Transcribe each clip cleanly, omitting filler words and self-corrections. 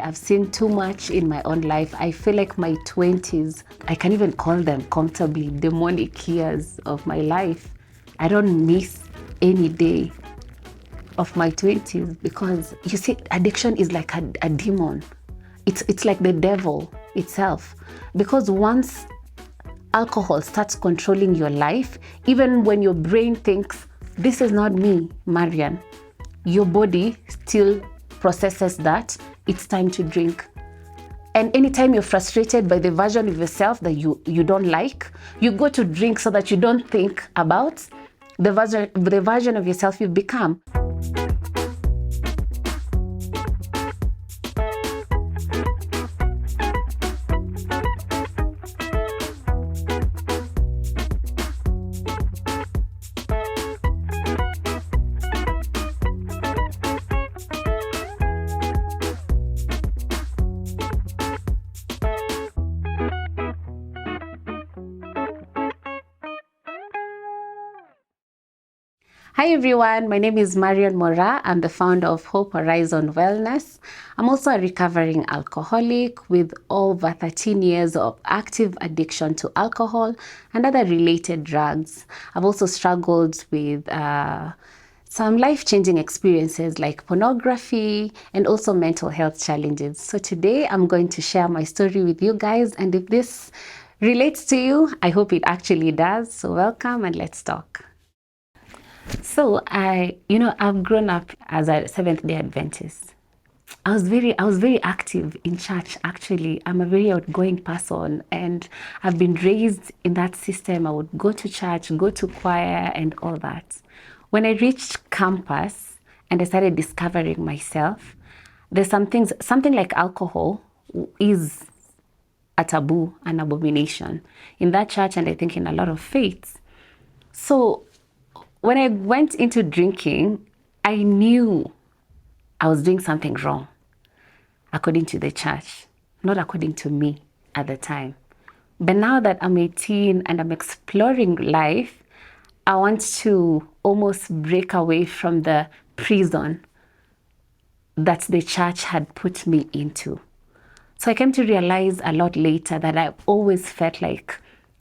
I've seen too much in my own life. I feel like my 20's, I can even call them comfortably demonic years of my life. I don't miss any day of my 20's because you see, addiction is like a demon. It's like the devil itself. Because once alcohol starts controlling your life, even when your brain thinks, this is not me, Marian, your body still processes that it's time to drink. And anytime you're frustrated by the version of yourself that you don't like, you go to drink so that you don't think about the version of yourself you've become. Hi everyone, my name is Marian Moraa. I'm the founder of Hope Horizon Wellness. I'm also a recovering alcoholic with over 13 years of active addiction to alcohol and other related drugs. I've also struggled with some life-changing experiences like pornography and also mental health challenges. So today I'm going to share my story with you guys, and if this relates to you, I hope it actually does. So welcome and let's talk. So I've grown up as a Seventh-day Adventist. I was very active in church. Actually, I'm a very outgoing person, and I've been raised in that system. I would go to church, go to choir, and all that. When I reached campus and I started discovering myself, there's something like alcohol is a taboo, an abomination in that church, and I think in a lot of faiths. So when I went into drinking, I knew I was doing something wrong, according to the church, not according to me at the time. But now that I'm 18 and I'm exploring life, I want to almost break away from the prison that the church had put me into. So I came to realize a lot later that I always felt like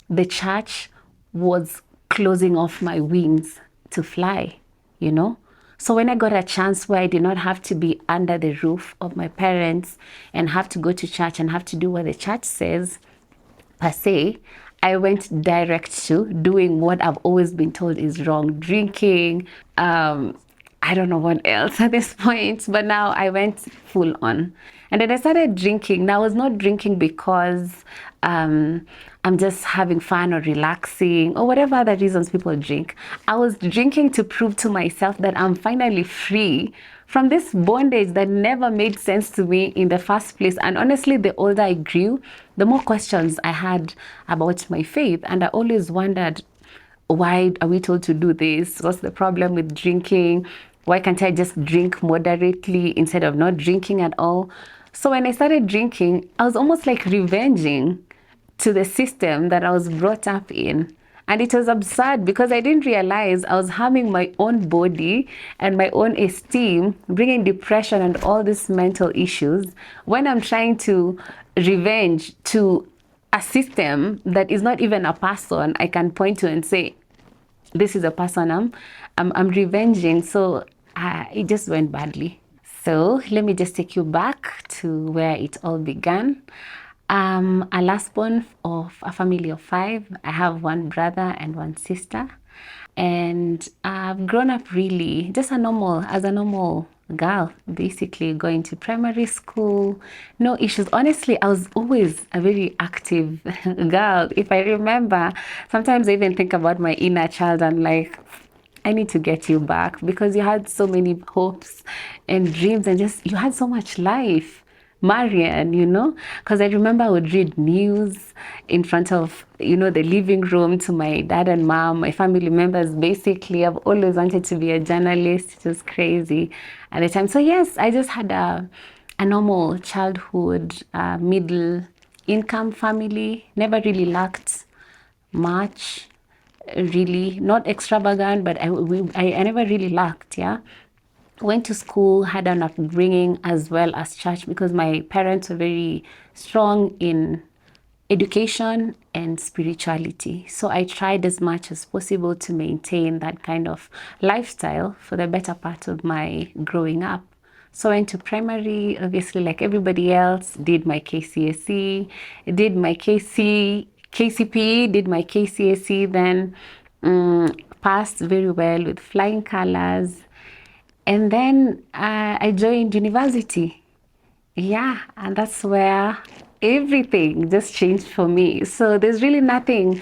the church was closing off my wings to fly, you know? So when I got a chance where I did not have to be under the roof of my parents and have to go to church and have to do what the church says, per se, I went direct to doing what I've always been told is wrong, drinking, I don't know what else at this point, but now I went full on. And then I started drinking. Now I was not drinking because I'm just having fun or relaxing or whatever other reasons people drink. I was drinking to prove to myself that I'm finally free from this bondage that never made sense to me in the first place. And honestly, the older I grew, the more questions I had about my faith. And I always wondered, why are we told to do this? What's the problem with drinking? Why can't I just drink moderately instead of not drinking at all? So when I started drinking, I was almost like revenging to the system that I was brought up in. And it was absurd because I didn't realize I was harming my own body and my own esteem, bringing depression and all these mental issues when I'm trying to revenge to a system that is not even a person I can point to and say, this is a person I'm revenging. So it just went badly. So let me just take you back to where it all began. I'm a last born of a family of 5. I have one brother and one sister. And I've grown up really just as a normal girl, basically going to primary school, no issues. Honestly, I was always a very active girl. If I remember, sometimes I even think about my inner child and like, I need to get you back because you had so many hopes and dreams and just, you had so much life. Marian, because I remember I would read news in front of, the living room to my dad and mom, my family members. Basically, I've always wanted to be a journalist. It was crazy at the time. So yes, I just had a normal childhood, middle income family, never really lacked much, really, not extravagant, but I never really lacked, yeah. went to school, had an upbringing as well as church, because my parents were very strong in education and spirituality. So I tried as much as possible to maintain that kind of lifestyle for the better part of my growing up. So I went to primary, obviously, like everybody else, did my KCSE, did my KCPE, did my KCSE, then passed very well with flying colors. And then I joined university. Yeah, and that's where everything just changed for me. So there's really nothing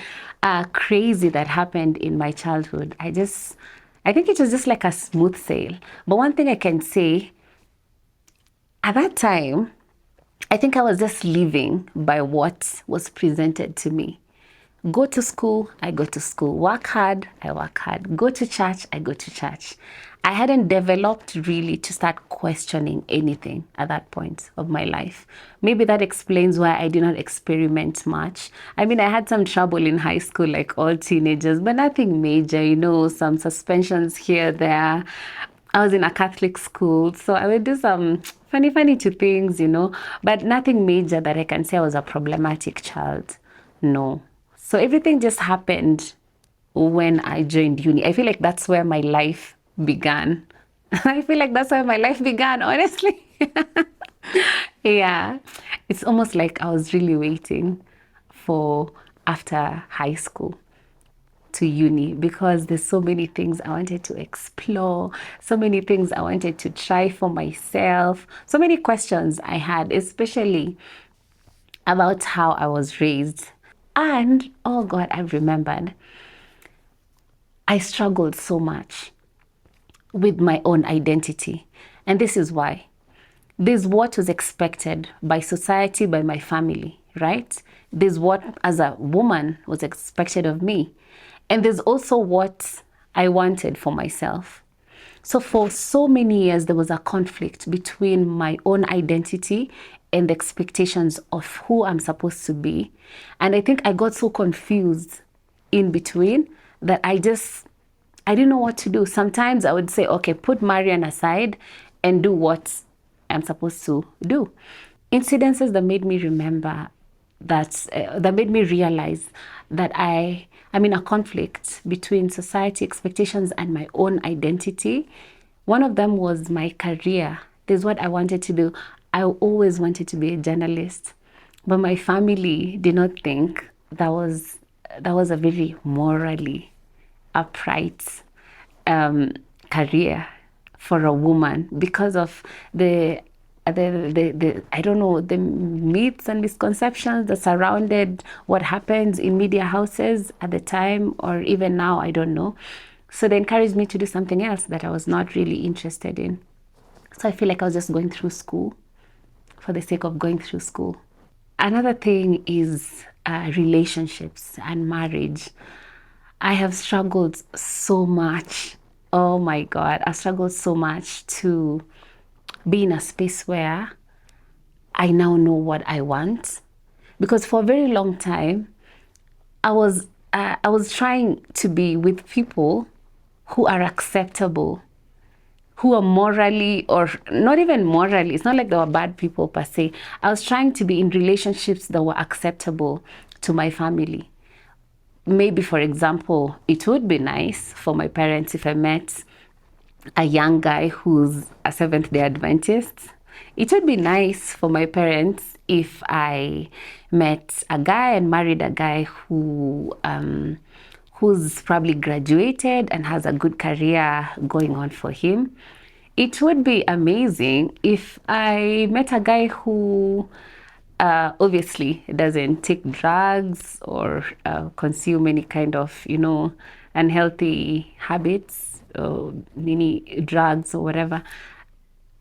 crazy that happened in my childhood. I think it was just like a smooth sail. But one thing I can say, at that time, I think I was just living by what was presented to me. Go to school, I go to school. Work hard, I work hard. Go to church, I go to church. I hadn't developed really to start questioning anything at that point of my life. Maybe that explains why I did not experiment much. I mean, I had some trouble in high school, like all teenagers, but nothing major, some suspensions here, there. I was in a Catholic school, so I would do some funny two things, but nothing major that I can say I was a problematic child. No. So everything just happened when I joined uni. I feel like that's where my life began. I feel like that's where my life began, honestly. Yeah. It's almost like I was really waiting for after high school to uni, because there's so many things I wanted to explore, so many things I wanted to try for myself, so many questions I had, especially about how I was raised. And, oh God, I remembered, I struggled so much with my own identity. And this is why. There's what was expected by society, by my family, right? There's what, as a woman, was expected of me. And there's also what I wanted for myself. So for so many years, there was a conflict between my own identity and the expectations of who I'm supposed to be. And I think I got so confused in between that I didn't know what to do. Sometimes I would say, okay, put Marian aside and do what I'm supposed to do. Incidences that made me remember that made me realize that I'm in a conflict between society expectations and my own identity. One of them was my career. This is what I wanted to do. I always wanted to be a journalist, but my family did not think that was a very morally upright career for a woman, because of the I don't know, the myths and misconceptions that surrounded what happens in media houses at the time, or even now, I don't know. So they encouraged me to do something else that I was not really interested in. So I feel like I was just going through school for the sake of going through school. Another thing is relationships and marriage. I have struggled so much. Oh my God, I struggled so much to be in a space where I now know what I want. Because for a very long time, I was trying to be with people who are acceptable, who are morally, or not even morally, it's not like they were bad people per se. I was trying to be in relationships that were acceptable to my family. Maybe, for example, it would be nice for my parents if I met a young guy who's a Seventh-day Adventist. It would be nice for my parents if I met a guy and married a guy who's probably graduated and has a good career going on for him. It would be amazing if I met a guy who obviously doesn't take drugs or consume any kind of, unhealthy habits, many drugs or whatever.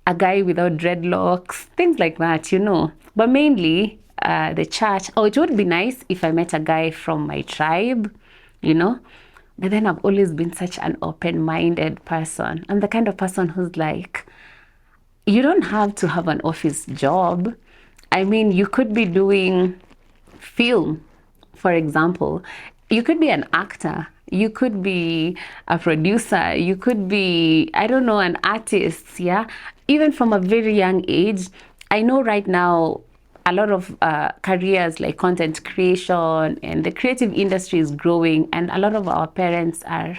A guy without dreadlocks, things like that, But mainly the church. Oh, it would be nice if I met a guy from my tribe, But then I've always been such an open-minded person. I'm the kind of person who's like, you don't have to have an office job. I mean, you could be doing film, for example. You could be an actor You could be a producer. You could be, I don't know, an artist. Yeah. Even from a very young age, I know right now a lot of careers like content creation and the creative industry is growing, and a lot of our parents are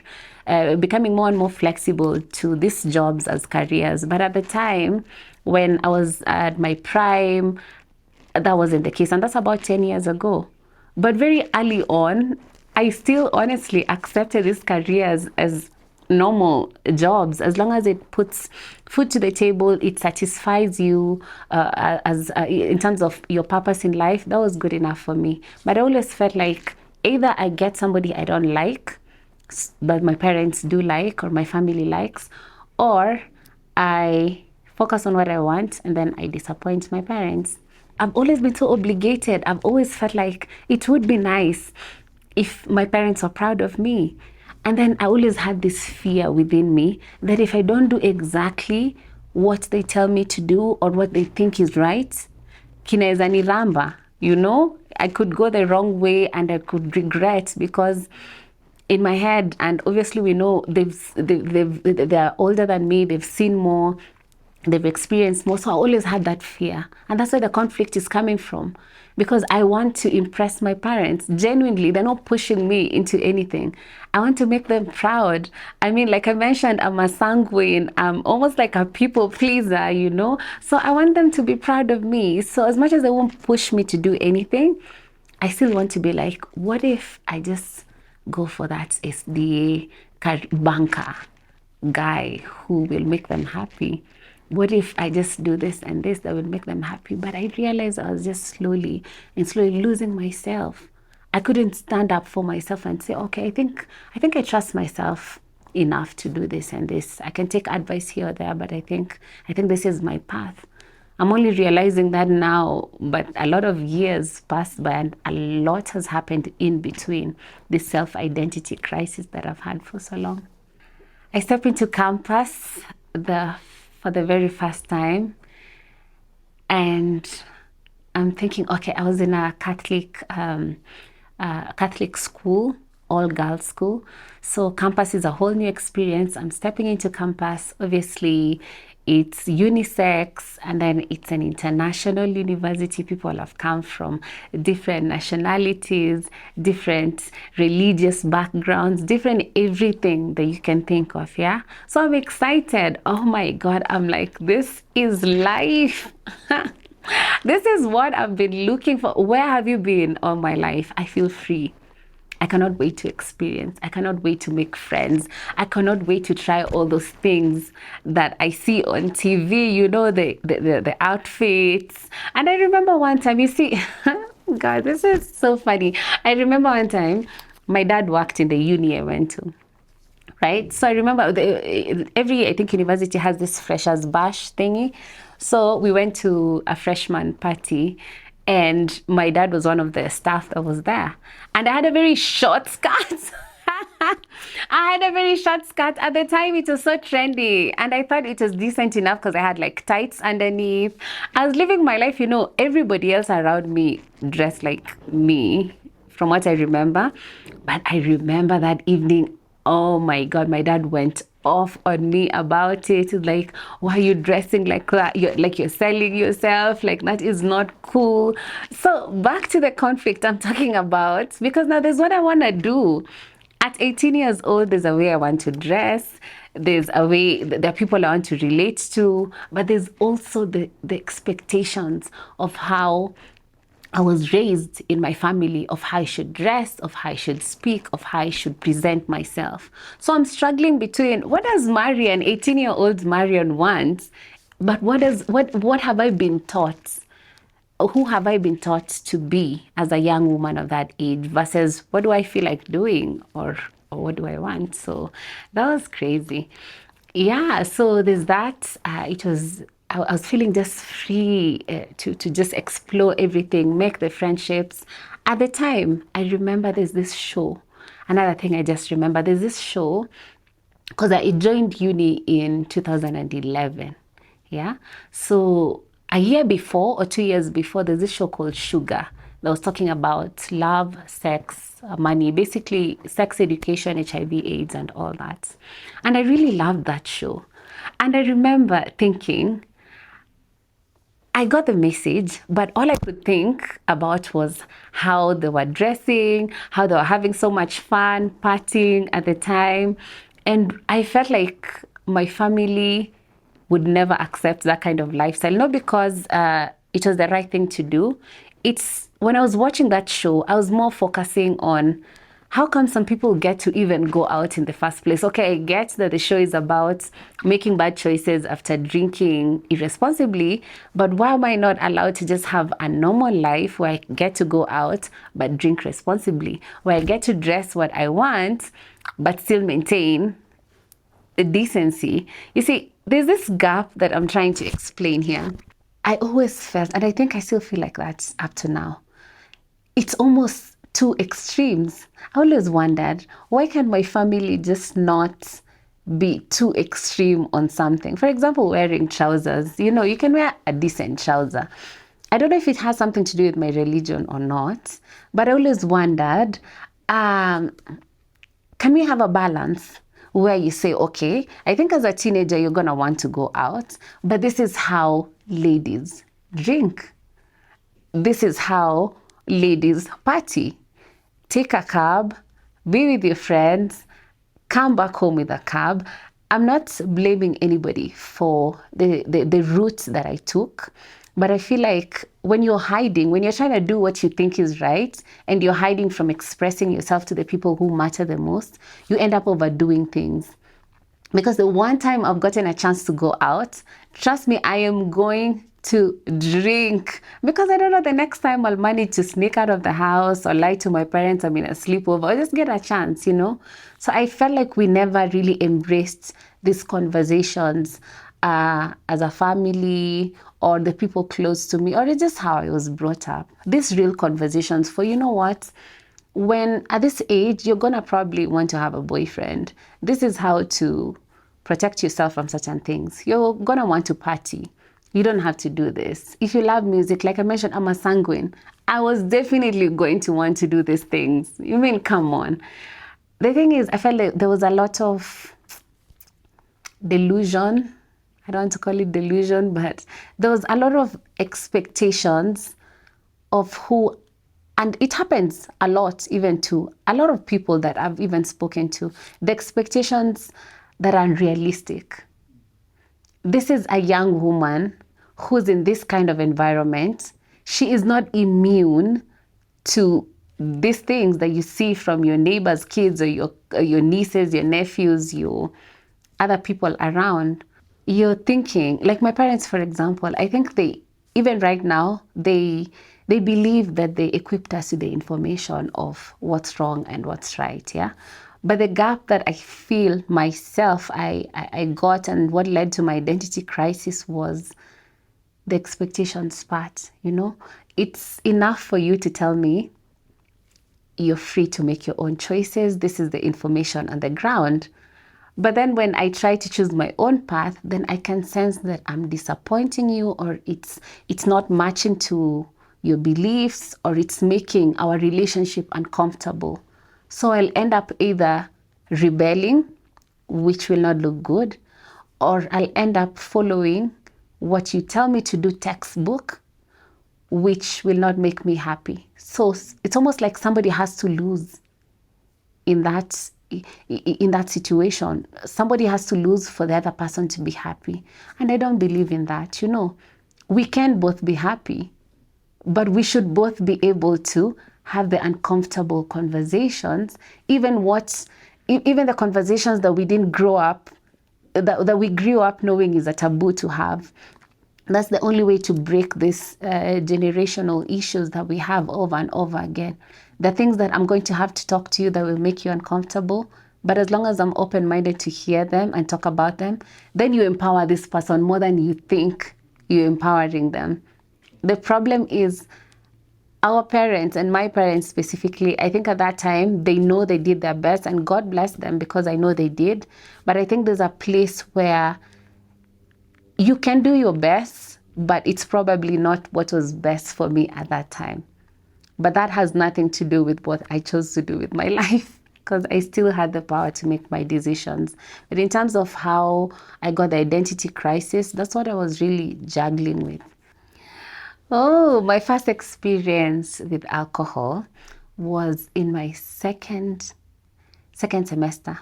becoming more and more flexible to these jobs as careers. But at the time when I was at my prime, that wasn't the case, and that's about 10 years ago. But very early on, I still honestly accepted these careers as normal jobs, as long as it puts food to the table, it satisfies you as in terms of your purpose in life. That was good enough for me. But I always felt like either I get somebody I don't like, but my parents do like, or my family likes, or I focus on what I want and then I disappoint my parents. I've always been so obligated. I've always felt like it would be nice if my parents are proud of me. And then I always had this fear within me that if I don't do exactly what they tell me to do or what they think is right, kinaeza niramba, you know? I could go the wrong way and I could regret, because in my head, and obviously we know they're older than me, they've seen more, they've experienced more. So I always had that fear. And that's where the conflict is coming from. Because I want to impress my parents. Genuinely, they're not pushing me into anything. I want to make them proud. I mean, like I mentioned, I'm a sanguine. I'm almost like a people pleaser, you know? So I want them to be proud of me. So as much as they won't push me to do anything, I still want to be like, what if I just go for that SDA banker guy who will make them happy? What if I just do this and this that will make them happy? But I realized I was just slowly losing myself. I couldn't stand up for myself and say, okay, I think I trust myself enough to do this and this. I can take advice here or there, but I think this is my path. I'm only realizing that now, but a lot of years passed by and a lot has happened in between this self-identity crisis that I've had for so long. I stepped into campus for the very first time, and I'm thinking, okay, I was in a Catholic school, all girls school. So campus is a whole new experience. I'm stepping into campus. Obviously, it's unisex, and then it's an international university. People have come from different nationalities, different religious backgrounds, different everything that you can think of, yeah? So I'm excited. Oh my God, I'm like, this is life. This is what I've been looking for. Where have you been all my life? I feel free. I cannot wait to experience. I cannot wait to make friends. I cannot wait to try all those things that I see on TV, you know, the outfits. And I remember one time, you see, God, this is so funny. I remember one time, my dad worked in the uni I went to, right? So I remember every, I think, university has this freshers bash thingy. So we went to a freshman party, and my dad was one of the staff that was there. And I had a very short skirt. I had a very short skirt. At the time, it was so trendy. And I thought it was decent enough because I had like tights underneath. I was living my life, you know, everybody else around me dressed like me, from what I remember. But I remember that evening, oh my God, my dad went off on me about it. Like, why are you dressing like that? You're selling yourself. Like, that is not cool. So back to the conflict I'm talking about, because now there's what I want to do. At 18 years old, there's a way I want to dress. There's a way, there are people I want to relate to, but there's also the expectations of how I was raised in my family, of how I should dress, of how I should speak, of how I should present myself. So I'm struggling between, what does Marian, 18-year-old Marian want, but what have I been taught? Who have I been taught to be as a young woman of that age versus what do I feel like doing, or what do I want? So that was crazy. Yeah, so there's that. I was feeling just free to just explore everything, make the friendships. At the time, I remember there's this show. Another thing I just remember, there's this show, because I joined uni in 2011. Yeah, so a year before or 2 years before, there's this show called Sugar that was talking about love, sex, money, basically sex education, HIV, AIDS, and all that. And I really loved that show. And I remember thinking, I got the message, but all I could think about was how they were dressing, how they were having so much fun, partying at the time. And I felt like my family would never accept that kind of lifestyle, not because it was the right thing to do. It's when I was watching that show, I was more focusing on how come some people get to even go out in the first place? Okay, I get that the show is about making bad choices after drinking irresponsibly, but why am I not allowed to just have a normal life where I get to go out but drink responsibly, where I get to dress what I want but still maintain the decency? You see, there's this gap that I'm trying to explain here. I always felt, and I think I still feel like that up to now, it's almost two extremes. I always wondered, why can my family just not be too extreme on something? For example, wearing trousers. You know, you can wear a decent trouser. I don't know if it has something to do with my religion or not, but I always wondered, can we have a balance where you say, okay, I think as a teenager, you're going to want to go out, but this is how ladies drink. This is how ladies party. Take a cab, be with your friends, come back home with a cab. I'm not blaming anybody for the route that I took, but I feel like when you're hiding, when you're trying to do what you think is right, and you're hiding from expressing yourself to the people who matter the most, you end up overdoing things. Because the one time I've gotten a chance to go out, trust me, I am going to drink, because I don't know the next time I'll manage to sneak out of the house or lie to my parents I'm in a sleepover or just get a chance, you know. So I felt like we never really embraced these conversations as a family or the people close to me, or it's just how I was brought up. These real conversations for, you know what, when at this age, you're gonna probably want to have a boyfriend. This is how to protect yourself from certain things. You're gonna want to party. You don't have to do this. If you love music, like I mentioned, I'm a sanguine. I was definitely going to want to do these things. You mean, come on. The thing is, I felt like there was a lot of delusion. I don't want to call it delusion, but there was a lot of expectations of who, and it happens a lot even to a lot of people that I've even spoken to, the expectations that are unrealistic. This is a young woman who's in this kind of environment. She is not immune to these things that you see from your neighbors' kids or your nieces, your nephews, your other people around. You're thinking, like my parents, for example, I think even right now, they believe that they equipped us with the information of what's wrong and what's right, yeah? But the gap that I feel myself I got, and what led to my identity crisis, was the expectations part, you know? It's enough for you to tell me you're free to make your own choices. This is the information on the ground. But then when I try to choose my own path, then I can sense that I'm disappointing you, or it's not matching to your beliefs, or it's making our relationship uncomfortable. So I'll end up either rebelling, which will not look good, or I'll end up following what you tell me to do textbook, which will not make me happy. So it's almost like somebody has to lose in that situation. Somebody has to lose for the other person to be happy. And I don't believe in that. You know, we can both be happy, but we should both be able to have the uncomfortable conversations, even the conversations that we didn't grow up, that we grew up knowing is a taboo to have. That's the only way to break these generational issues that we have over and over again. The things that I'm going to have to talk to you that will make you uncomfortable, but as long as I'm open-minded to hear them and talk about them, then you empower this person more than you think you're empowering them. The problem is our parents, and my parents specifically, I think at that time, they know they did their best, and God bless them because I know they did. But I think there's a place where you can do your best, but it's probably not what was best for me at that time. But that has nothing to do with what I chose to do with my life, because I still had the power to make my decisions. But in terms of how I got the identity crisis, that's what I was really juggling with. Oh, my first experience with alcohol was in my second semester.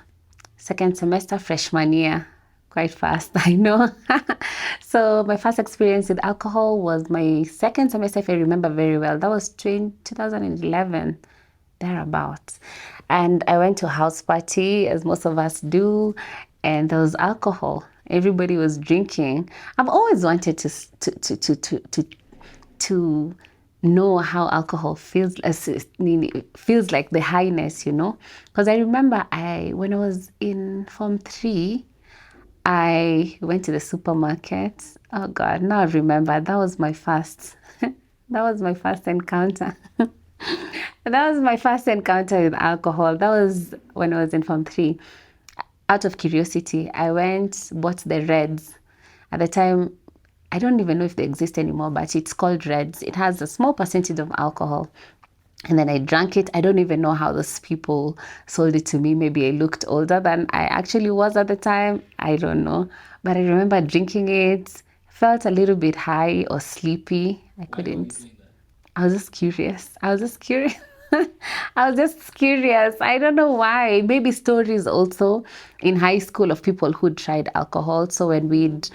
Second semester, freshman year. Quite fast, I know. So my first experience with alcohol was my second semester, if I remember very well. That was 2011, thereabouts. And I went to a house party, as most of us do, and there was alcohol. Everybody was drinking. I've always wanted to know how alcohol feels like the highness, you know, because I remember when I was in Form 3, I went to the supermarket. Oh God, now I remember. That was my first that was my first encounter. That was my first encounter with alcohol. That was when I was in Form 3. Out of curiosity, I went, bought the Reds. At the time, I don't even know if they exist anymore, but it's called Reds. It has a small percentage of alcohol. And then I drank it. I don't even know how those people sold it to me. Maybe I looked older than I actually was at the time. I don't know. But I remember drinking it. Felt a little bit high or sleepy. I couldn't. I was just curious. I was just curious. I was just curious. I don't know why. Maybe stories also in high school of people who tried alcohol. So when we'd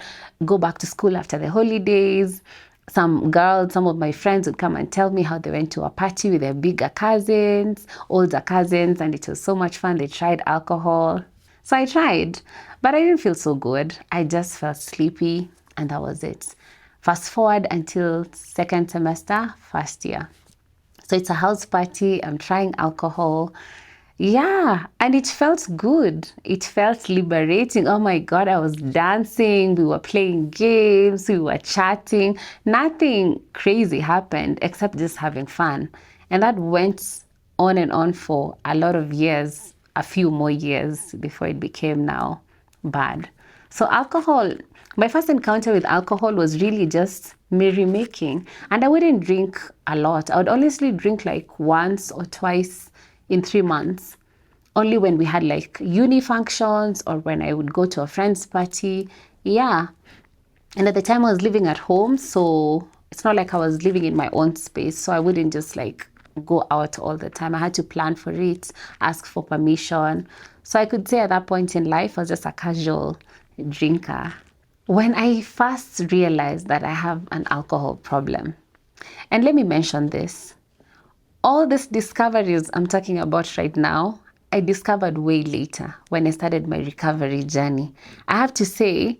go back to school after the holidays, some of my friends would come and tell me how they went to a party with their bigger cousins, older cousins, and it was so much fun. They tried alcohol. So I tried, but I didn't feel so good. I just felt sleepy, and that was it. Fast forward until second semester, first year. So it's a house party. I'm trying alcohol. Yeah, and it felt good. It felt liberating. Oh my God, I was dancing. We were playing games. We were chatting. Nothing crazy happened except just having fun. And that went on and on for a lot of years, a few more years before it became now bad. So alcohol, my first encounter with alcohol was really just merrymaking. And I wouldn't drink a lot. I would honestly drink like once or twice in 3 months, only when we had like uni functions or when I would go to a friend's party. Yeah. And at the time I was living at home, so it's not like I was living in my own space. So I wouldn't just like go out all the time. I had to plan for it, ask for permission. So I could say at that point in life, I was just a casual drinker. When I first realized that I have an alcohol problem, and let me mention this, all these discoveries I'm talking about right now, I discovered way later when I started my recovery journey. I have to say,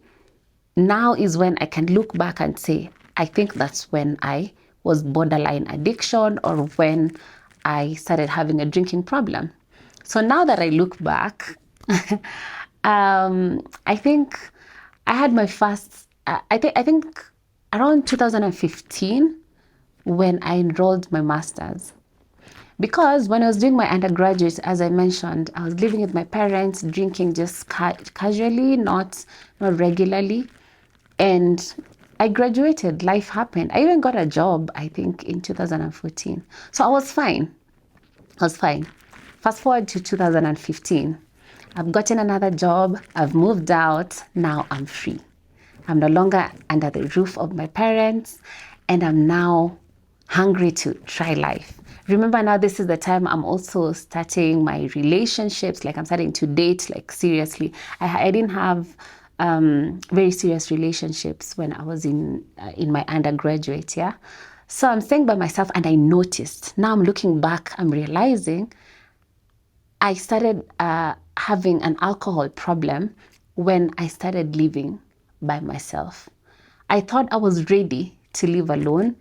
now is when I can look back and say, I think that's when I was borderline addiction or when I started having a drinking problem. So now that I look back, I think I had my first, I think around 2015 when I enrolled my master's. Because when I was doing my undergraduate, as I mentioned, I was living with my parents, drinking just casually, not regularly. And I graduated, life happened. I even got a job, I think, in 2014. So I was fine. Fast forward to 2015. I've gotten another job. I've moved out. Now I'm free. I'm no longer under the roof of my parents. And I'm now hungry to try life. Remember now, this is the time I'm also starting my relationships. Like I'm starting to date, like seriously. I didn't have very serious relationships when I was in my undergraduate, yeah. So I'm staying by myself, and I noticed. Now I'm looking back, I'm realizing I started having an alcohol problem when I started living by myself. I thought I was ready to live alone.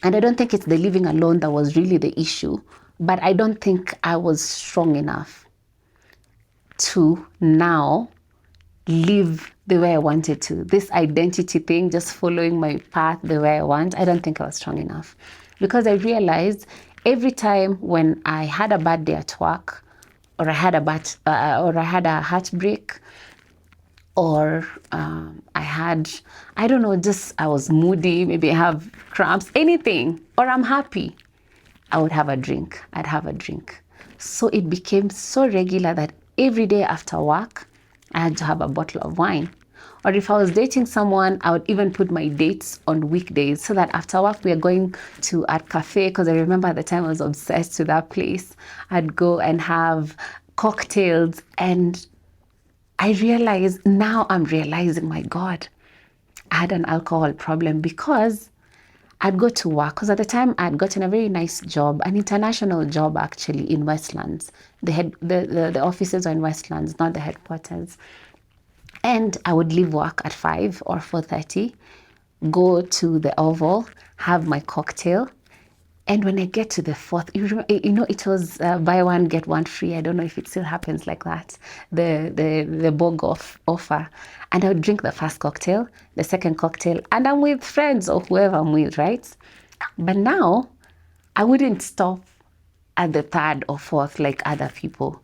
And I don't think it's the living alone that was really the issue, but I don't think I was strong enough to now live the way I wanted to. This identity thing, just following my path the way I want, I don't think I was strong enough. Because I realized every time when I had a bad day at work, or I had a heartbreak, or I don't know, just I was moody, maybe I have cramps, anything, or I'm happy. I would have a drink. I'd have a drink. So it became so regular that every day after work, I had to have a bottle of wine. Or if I was dating someone, I would even put my dates on weekdays so that after work we are going to a cafe, because I remember at the time I was obsessed with that place. I'd go and have cocktails, and I realized, now I'm realizing, my God, I had an alcohol problem, because I'd go to work, because at the time I'd gotten a very nice job, an international job actually, in Westlands. The offices are in Westlands, not the headquarters. And I would leave work at 5 or 4:30, go to the Oval, have my cocktail. And when I get to the fourth, it was buy one, get one free. I don't know if it still happens like that, the BOG offer. And I would drink the first cocktail, the second cocktail, and I'm with friends or whoever I'm with, right? But now, I wouldn't stop at the third or fourth like other people.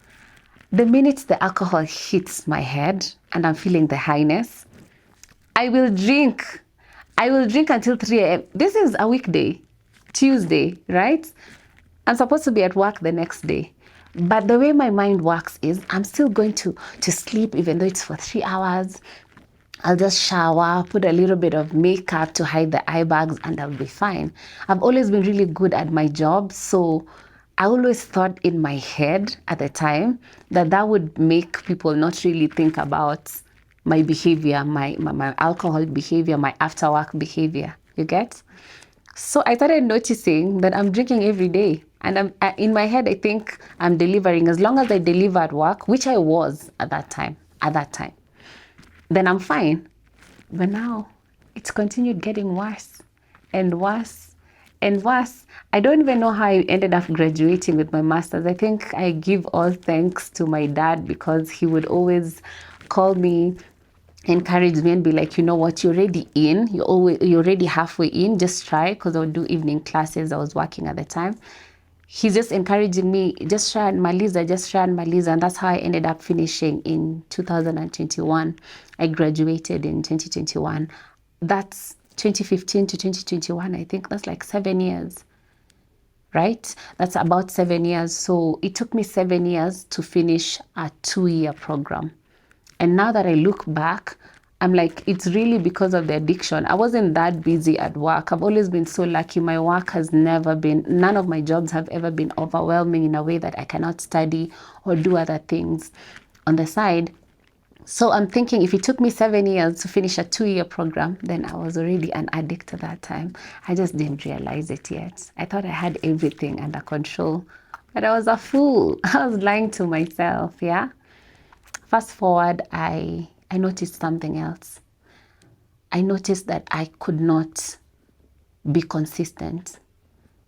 The minute the alcohol hits my head and I'm feeling the highness, I will drink. I will drink until 3 a.m. This is a weekday, Tuesday, right? I'm supposed to be at work the next day. But the way my mind works is I'm still going to sleep, even though it's for 3 hours. I'll just shower, put a little bit of makeup to hide the eye bags, and I'll be fine. I've always been really good at my job, so I always thought in my head at the time that would make people not really think about my behavior, my alcohol behavior, my after work behavior. You get? So I started noticing that I'm drinking every day. And in my head, I think I'm delivering. As long as I deliver at work, which I was at that time, then I'm fine. But now it's continued getting worse and worse and worse. I don't even know how I ended up graduating with my master's. I think I give all thanks to my dad, because he would always call me, encourage me, and be like, you know what, you're already in. You're already halfway in. Just try, because I would do evening classes. I was working at the time. He's just encouraging me, just try and maliza, just try and maliza. And that's how I ended up finishing in 2021. I graduated in 2021. That's 2015 to 2021. I think that's like 7 years, right? That's about 7 years. So it took me 7 years to finish a 2-year program. And now that I look back, I'm like, it's really because of the addiction. I wasn't that busy at work. I've always been so lucky. My work has never been, none of my jobs have ever been overwhelming in a way that I cannot study or do other things on the side. So I'm thinking, if it took me 7 years to finish a 2-year program, then I was already an addict at that time. I just didn't realize it yet. I thought I had everything under control, but I was a fool. I was lying to myself, yeah? Fast forward, I noticed something else. I noticed that I could not be consistent.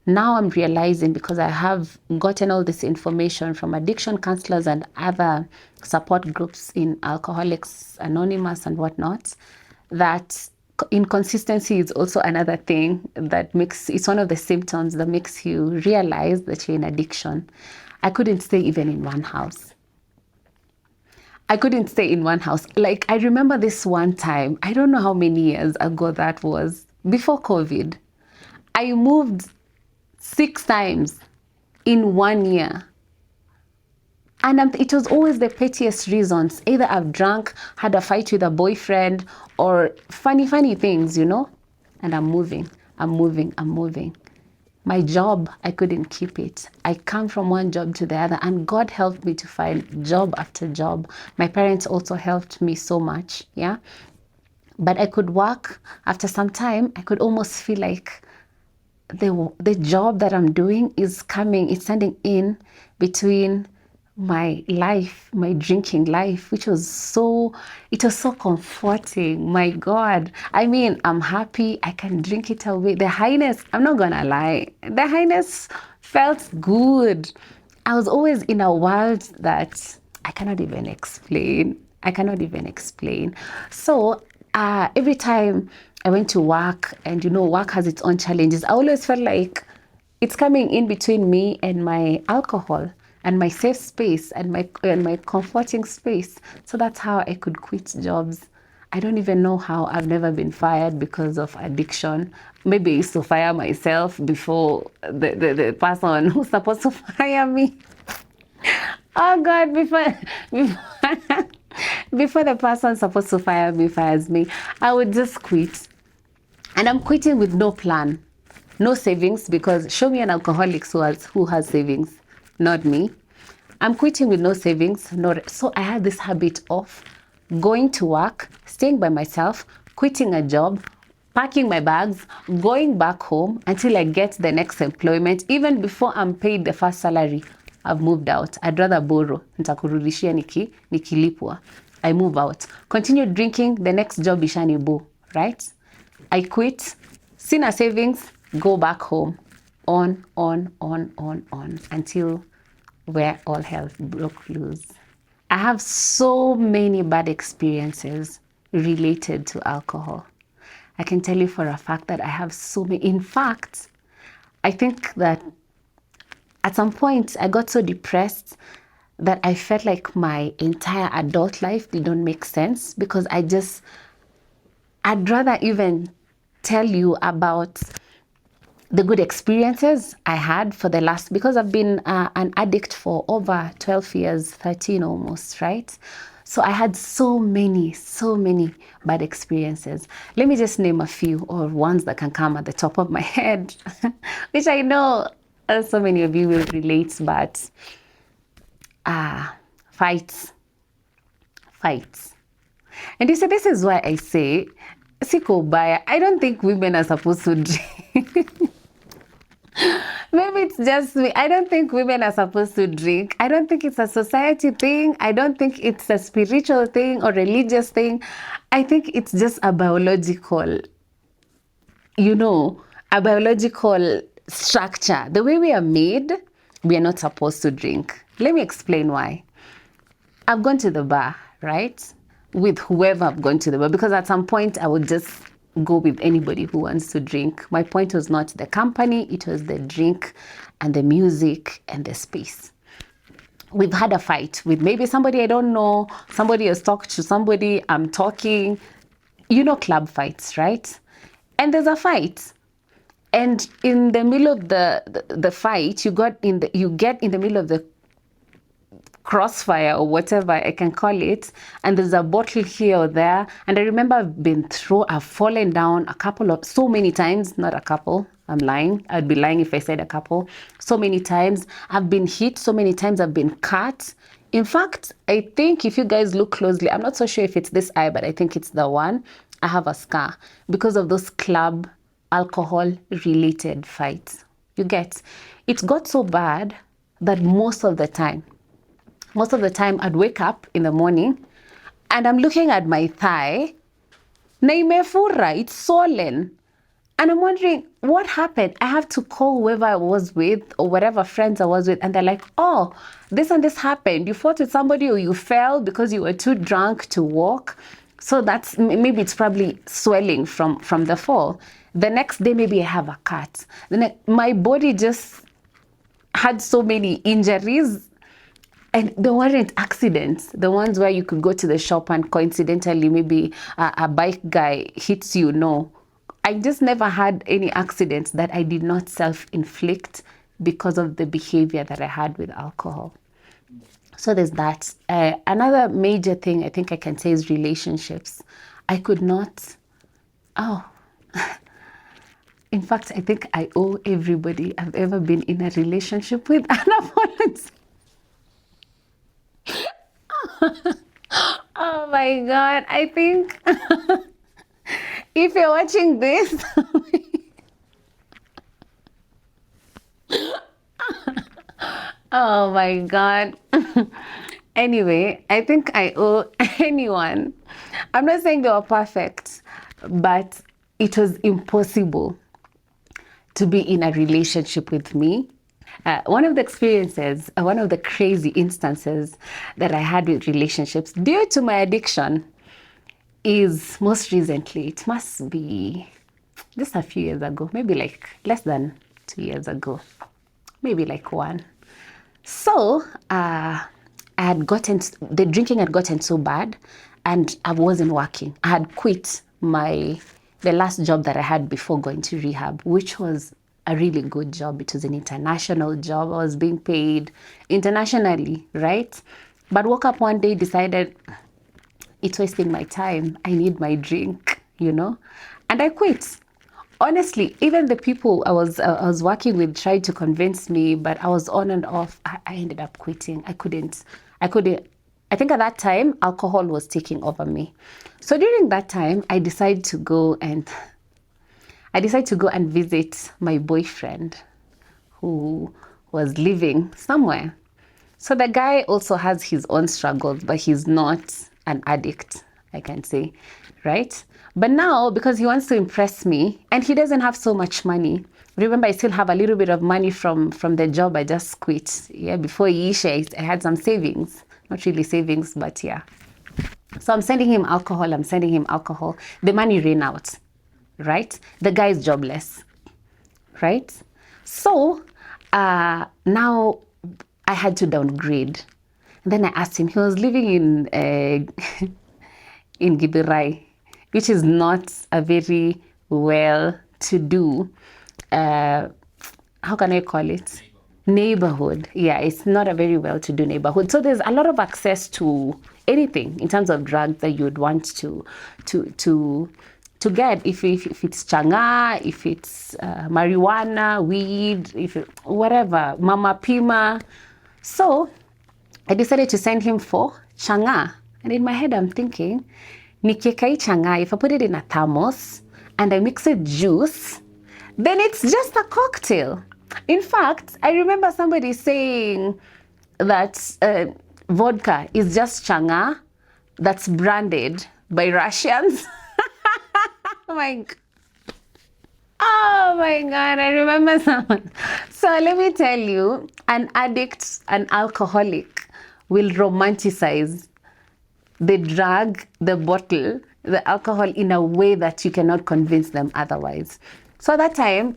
Now I'm realizing, because I have gotten all this information from addiction counselors and other support groups in Alcoholics Anonymous and whatnot, that inconsistency is also another thing that it's one of the symptoms that makes you realize that you're in addiction. I couldn't stay even in one house. Like, I remember this one time, I don't know how many years ago that was, before COVID. I moved 6 times in 1 year. And it was always the pettiest reasons. Either I've drunk, had a fight with a boyfriend, or funny things, you know? And I'm moving. My job, I couldn't keep it. I come from one job to the other, and God helped me to find job after job. My parents also helped me so much, yeah? But I could work. After some time, I could almost feel like the job that I'm doing is standing in between my life, my drinking life, it was so comforting. My God. I mean, I'm happy. I can drink it away. The highness, I'm not gonna lie, the highness felt good. I was always in a world that I cannot even explain. So every time I went to work, and work has its own challenges, I always felt like it's coming in between me and my alcohol and my safe space and my comforting space. So that's how I could quit jobs. I don't even know how I've never been fired because of addiction. Maybe I used to fire myself before the person who's supposed to fire me. Oh God, before the person supposed to fire me fires me, I would just quit. And I'm quitting with no plan, no savings, because show me an alcoholic who has savings, not me. I'm quitting with no savings. So I had this habit of going to work, staying by myself, quitting a job, packing my bags, going back home until I get the next employment. Even before I'm paid the first salary, I've moved out. I'd rather borrow. Nitakurudishia nikilipwa. I move out. Continue drinking, the next job ishanibu, right? I quit, sina savings, go back home. On, until where all hell broke loose. I have so many bad experiences related to alcohol. I can tell you for a fact that I have so many. In fact, I think that at some point I got so depressed that I felt like my entire adult life didn't make sense, because I'd rather even tell you about the good experiences I had for the last, because I've been an addict for over 12 years, 13 almost, right? So I had so many bad experiences. Let me just name a few, or ones that can come at the top of my head, which I know so many of you will relate, but fights. And you say, this is why I say, siko baya, I don't think women are supposed to drink. Maybe it's just me. I don't think women are supposed to drink. I don't think it's a society thing. I don't think it's a spiritual thing or religious thing. I think it's just a biological, a biological structure. The way we are made, we are not supposed to drink. Let me explain why. I've gone to the bar, right? With whoever I've gone to the bar, because at some point I would just go with anybody who wants to drink. My point was not the company, it was the drink and the music and the space. We've had a fight with maybe somebody I don't know, somebody has talked to somebody, I'm talking, club fights, right? And there's a fight. And in the middle of the fight, you get in the middle of the crossfire or whatever I can call it, and there's a bottle here or there. And I remember I've fallen down so many times, not a couple, I'm lying. I'd be lying if I said a couple. So many times I've been hit, so many times I've been cut. In fact, I think if you guys look closely, I'm not so sure if it's this eye, but I think it's the one. I have a scar because of those club alcohol related fights. You get, it got so bad that most of the time I'd wake up in the morning and I'm looking at my thigh, na imefura, it's swollen. And I'm wondering, what happened? I have to call whoever I was with or whatever friends I was with, and they're like, oh, this and this happened. You fought with somebody or you fell because you were too drunk to walk. So maybe it's probably swelling from the fall. The next day, maybe I have a cut. My body just had so many injuries. And there weren't accidents, the ones where you could go to the shop and coincidentally maybe a bike guy hits you. No, I just never had any accidents that I did not self-inflict because of the behavior that I had with alcohol. So there's that. Another major thing I think I can say is relationships. I could not, in fact, I think I owe everybody I've ever been in a relationship with an apology. Oh my God, I think if you're watching this, oh my God. Anyway, I think I owe anyone. I'm not saying they were perfect, but it was impossible to be in a relationship with me. One of the crazy instances that I had with relationships due to my addiction is most recently, it must be just a few years ago, maybe like less than 2 years ago, maybe like 1. So the drinking had gotten so bad and I wasn't working. I had quit the last job that I had before going to rehab, which was a really good job. It was an international job. I was being paid internationally, right? But woke up one day, decided it's wasting my time. I need my drink, and I quit. Honestly, even the people I was working with tried to convince me, but I was on and off. I ended up quitting. I couldn't. I think at that time, alcohol was taking over me. So during that time, I decided to go and visit my boyfriend who was living somewhere. So the guy also has his own struggles, but he's not an addict, I can say, right? But now, because he wants to impress me, and he doesn't have so much money. Remember, I still have a little bit of money from the job I just quit. Yeah, before Yisha, I had some savings. Not really savings, but yeah. So I'm sending him alcohol. The money ran out, right? The guy is jobless, right? So now I had to downgrade. And then I asked him, he was living in Gideon, which is not a very well-to-do, how can I call it? Neighborhood. Yeah, it's not a very well-to-do neighborhood. So there's a lot of access to anything in terms of drugs that you would want to get. If it's changa, if it's marijuana, weed, whatever, mama pima. So I decided to send him for changa. And in my head, I'm thinking, nikieka changa, if I put it in a thermos and I mix it juice, then it's just a cocktail. In fact, I remember somebody saying that vodka is just changa that's branded by Russians. Oh my God, I remember someone. So let me tell you, an addict, an alcoholic will romanticize the drug, the bottle, the alcohol in a way that you cannot convince them otherwise. So at that time,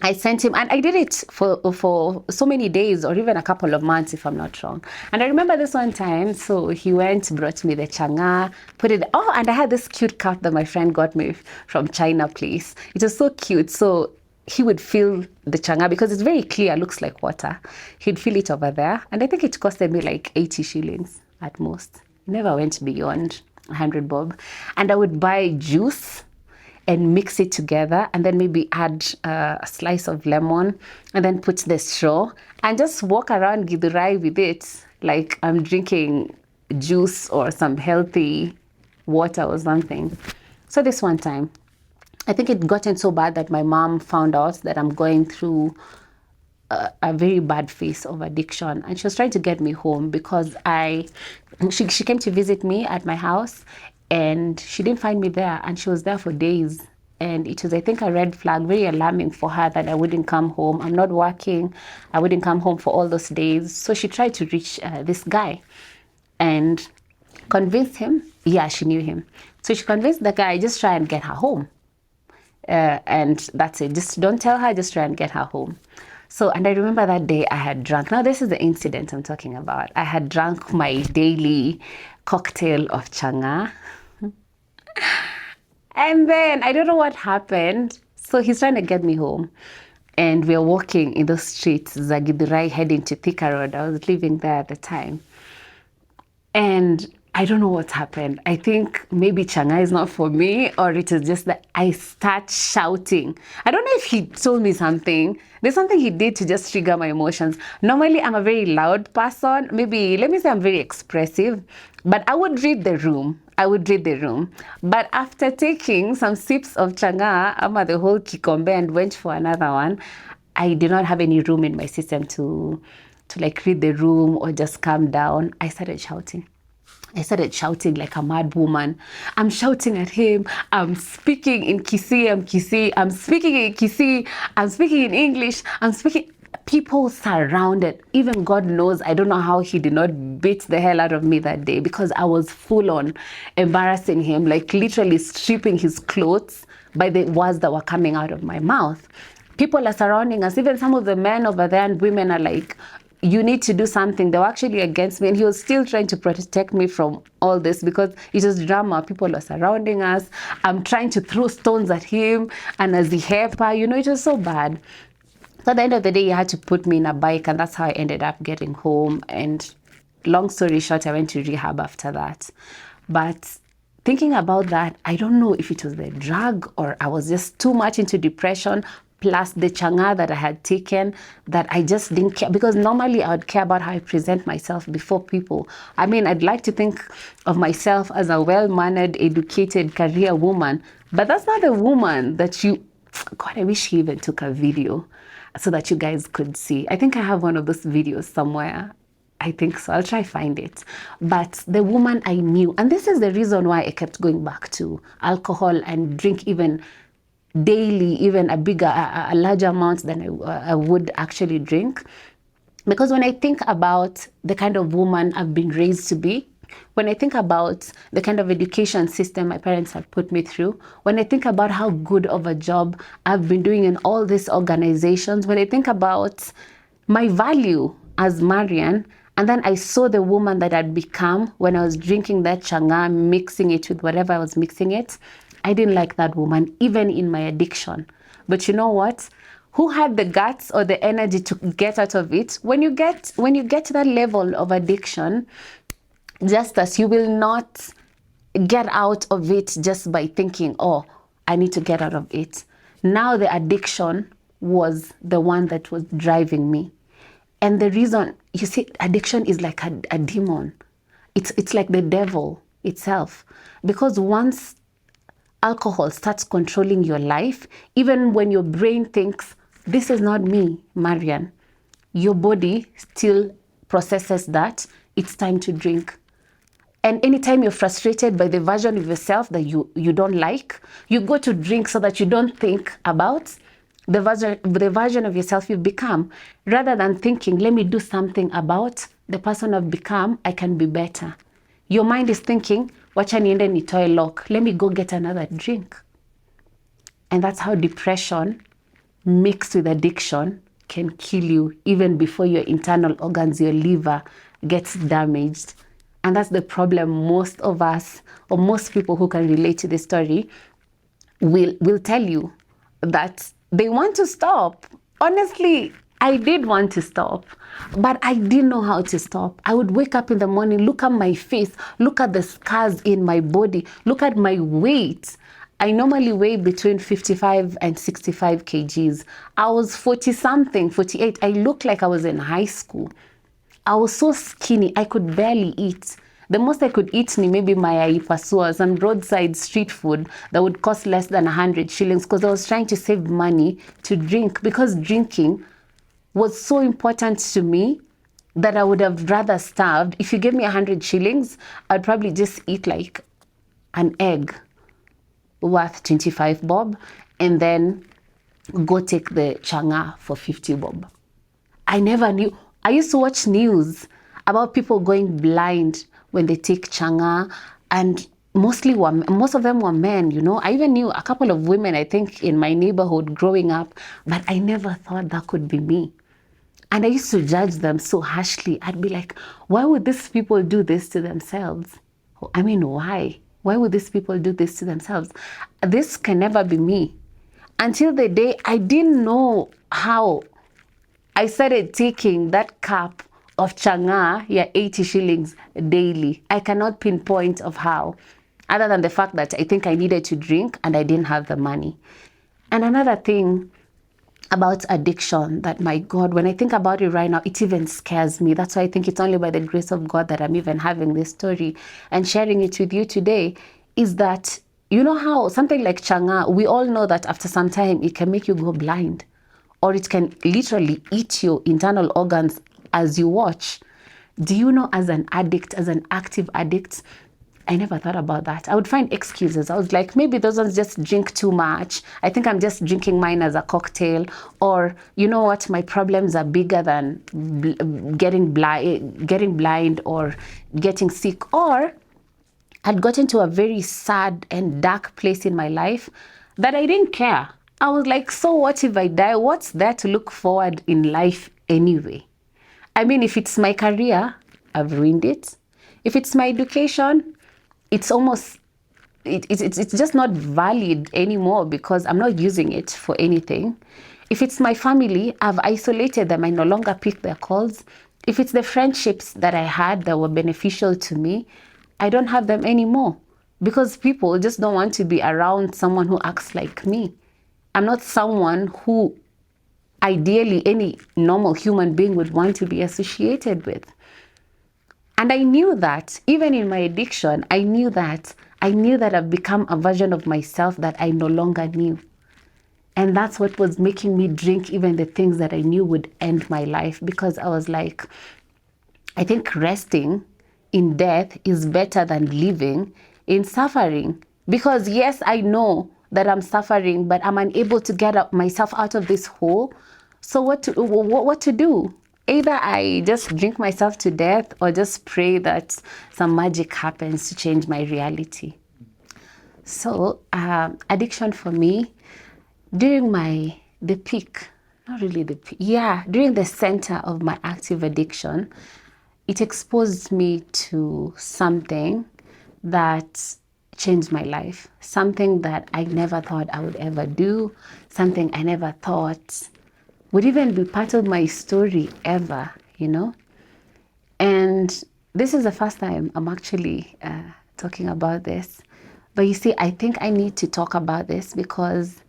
I sent him, and I did it for so many days or even a couple of months, if I'm not wrong. And I remember this one time, so he went, brought me the changa, put it, and I had this cute cup that my friend got me from China place. It was so cute. So he would fill the changa because it's very clear, looks like water. He'd fill it over there. And I think it costed me like 80 shillings at most. Never went beyond 100 bob. And I would buy juice and mix it together, and then maybe add a slice of lemon, and then put the straw, and just walk around Gideon with it like I'm drinking juice or some healthy water or something. So this one time, I think it gotten so bad that my mom found out that I'm going through a very bad phase of addiction, and she was trying to get me home because she came to visit me at my house, and she didn't find me there, and she was there for days. And it was, I think, a red flag, very alarming for her that I wouldn't come home. I'm not working. I wouldn't come home for all those days. So she tried to reach this guy and convince him. Yeah, she knew him. So she convinced the guy, just try and get her home. And that's it. Just don't tell her, just try and get her home. So, and I remember that day I had drunk. Now, this is the incident I'm talking about. I had drunk my daily cocktail of changa. And then I don't know what happened. So he's trying to get me home. And we're walking in the streets, Zagidurai, heading to Thika Road. I was living there at the time. And I don't know what happened. I think maybe changa is not for me, or it is just that I start shouting. I don't know if he told me something. There's something he did to just trigger my emotions. Normally, I'm a very loud person. Maybe, let me say I'm very expressive. But I would read the room. But after taking some sips of changa, I'm the whole kikombe and went for another one, I did not have any room in my system to like read the room or just calm down. I started shouting like a mad woman. I'm shouting at him. I'm speaking in Kisii. I'm speaking in Kisii. I'm speaking in English. People surrounded. Even God knows, I don't know how he did not beat the hell out of me that day, because I was full on embarrassing him, like literally stripping his clothes by the words that were coming out of my mouth. People are surrounding us. Even some of the men over there and women are like you need to do something. They were actually against me, and he was still trying to protect me from all this because it was drama. People are surrounding us. I'm trying to throw stones at him, and as the helper, you know, it was so bad. So at the end of the day, he had to put me in a bike, and that's how I ended up getting home. And long story short, I went to rehab after that. But thinking about that, I don't know if it was the drug or I was just too much into depression, plus the changa that I had taken, that I just didn't care. Because normally I would care about how I present myself before people. I mean, I'd like to think of myself as a well-mannered, educated career woman, but that's not the woman that you... God, I wish he even took a video so that you guys could see. I think I have one of those videos somewhere. I think so. I'll try find it. But the woman I knew, and this is the reason why I kept going back to alcohol and drink even daily, even a larger amount than I would actually drink. Because when I think about the kind of woman I've been raised to be, when I think about the kind of education system my parents have put me through, when I think about how good of a job I've been doing in all these organizations, when I think about my value as Marian, and then I saw the woman that I'd become when I was drinking that changa, mixing it with whatever I was mixing it, I didn't like that woman, even in my addiction. But you know what? Who had the guts or the energy to get out of it? When you get to that level of addiction, Justus, you will not get out of it just by thinking, oh, I need to get out of it. Now the addiction was the one that was driving me. And the reason, you see, addiction is like a demon. It's like the devil itself. Because once alcohol starts controlling your life, even when your brain thinks, this is not me, Marian, your body still processes that it's time to drink. And anytime you're frustrated by the version of yourself that you don't like, you go to drink so that you don't think about the version of yourself you've become. Rather than thinking, let me do something about the person I've become, I can be better. Your mind is thinking, wacha niende nitoe lock, let me go get another drink. And that's how depression mixed with addiction can kill you even before your internal organs, your liver, gets damaged. And that's the problem most of us, or most people who can relate to this story, will tell you that they want to stop. Honestly, I did want to stop, but I didn't know how to stop. I would wake up in the morning, look at my face, look at the scars in my body, look at my weight. I normally weigh between 55 and 65 kgs. I was 40 something, 48. I looked like I was in high school. I was so skinny, I could barely eat. The most I could eat ni maybe mayai pasua, some roadside street food that would cost less than 100 shillings because I was trying to save money to drink, because drinking was so important to me that I would have rather starved. If you gave me 100 shillings, I'd probably just eat like an egg worth 25 bob and then go take the changa for 50 bob. I never knew. I used to watch news about people going blind when they take changa, and most of them were men, you know. I even knew a couple of women, I think, in my neighborhood growing up, but I never thought that could be me. And I used to judge them so harshly. I'd be like, why would these people do this to themselves? I mean, why? Why would these people do this to themselves? This can never be me. Until the day I didn't know how I started taking that cup of changa, 80 shillings daily. I cannot pinpoint of how, other than the fact that I think I needed to drink and I didn't have the money. And another thing about addiction that, my God, when I think about it right now, it even scares me. That's why I think it's only by the grace of God that I'm even having this story and sharing it with you today, is that, you know how something like changa, we all know that after some time it can make you go blind, or it can literally eat your internal organs as you watch. Do you know, as an addict, as an active addict, I never thought about that. I would find excuses. I was like, maybe those ones just drink too much. I think I'm just drinking mine as a cocktail. Or, you know what, my problems are bigger than getting blind or getting sick. Or I'd gotten to a very sad and dark place in my life that I didn't care. I was like, so what if I die? What's there to look forward in life anyway? I mean, if it's my career, I've ruined it. If it's my education, it's almost, it's just not valid anymore because I'm not using it for anything. If it's my family, I've isolated them. I no longer pick their calls. If it's the friendships that I had that were beneficial to me, I don't have them anymore because people just don't want to be around someone who acts like me. I'm not someone who ideally any normal human being would want to be associated with. And I knew that even in my addiction, I knew that I've become a version of myself that I no longer knew. And that's what was making me drink even the things that I knew would end my life, because I was like, I think resting in death is better than living in suffering. Because yes, I know that I'm suffering, but I'm unable to get myself out of this hole. So what to do? Either I just drink myself to death or just pray that some magic happens to change my reality. So addiction for me, during the peak, not really the peak, yeah, during the center of my active addiction, it exposed me to something that changed my life, something that I never thought I would ever do, something I never thought would even be part of my story ever, you know? And this is the first time I'm actually talking about this. But you see, I think I need to talk about this because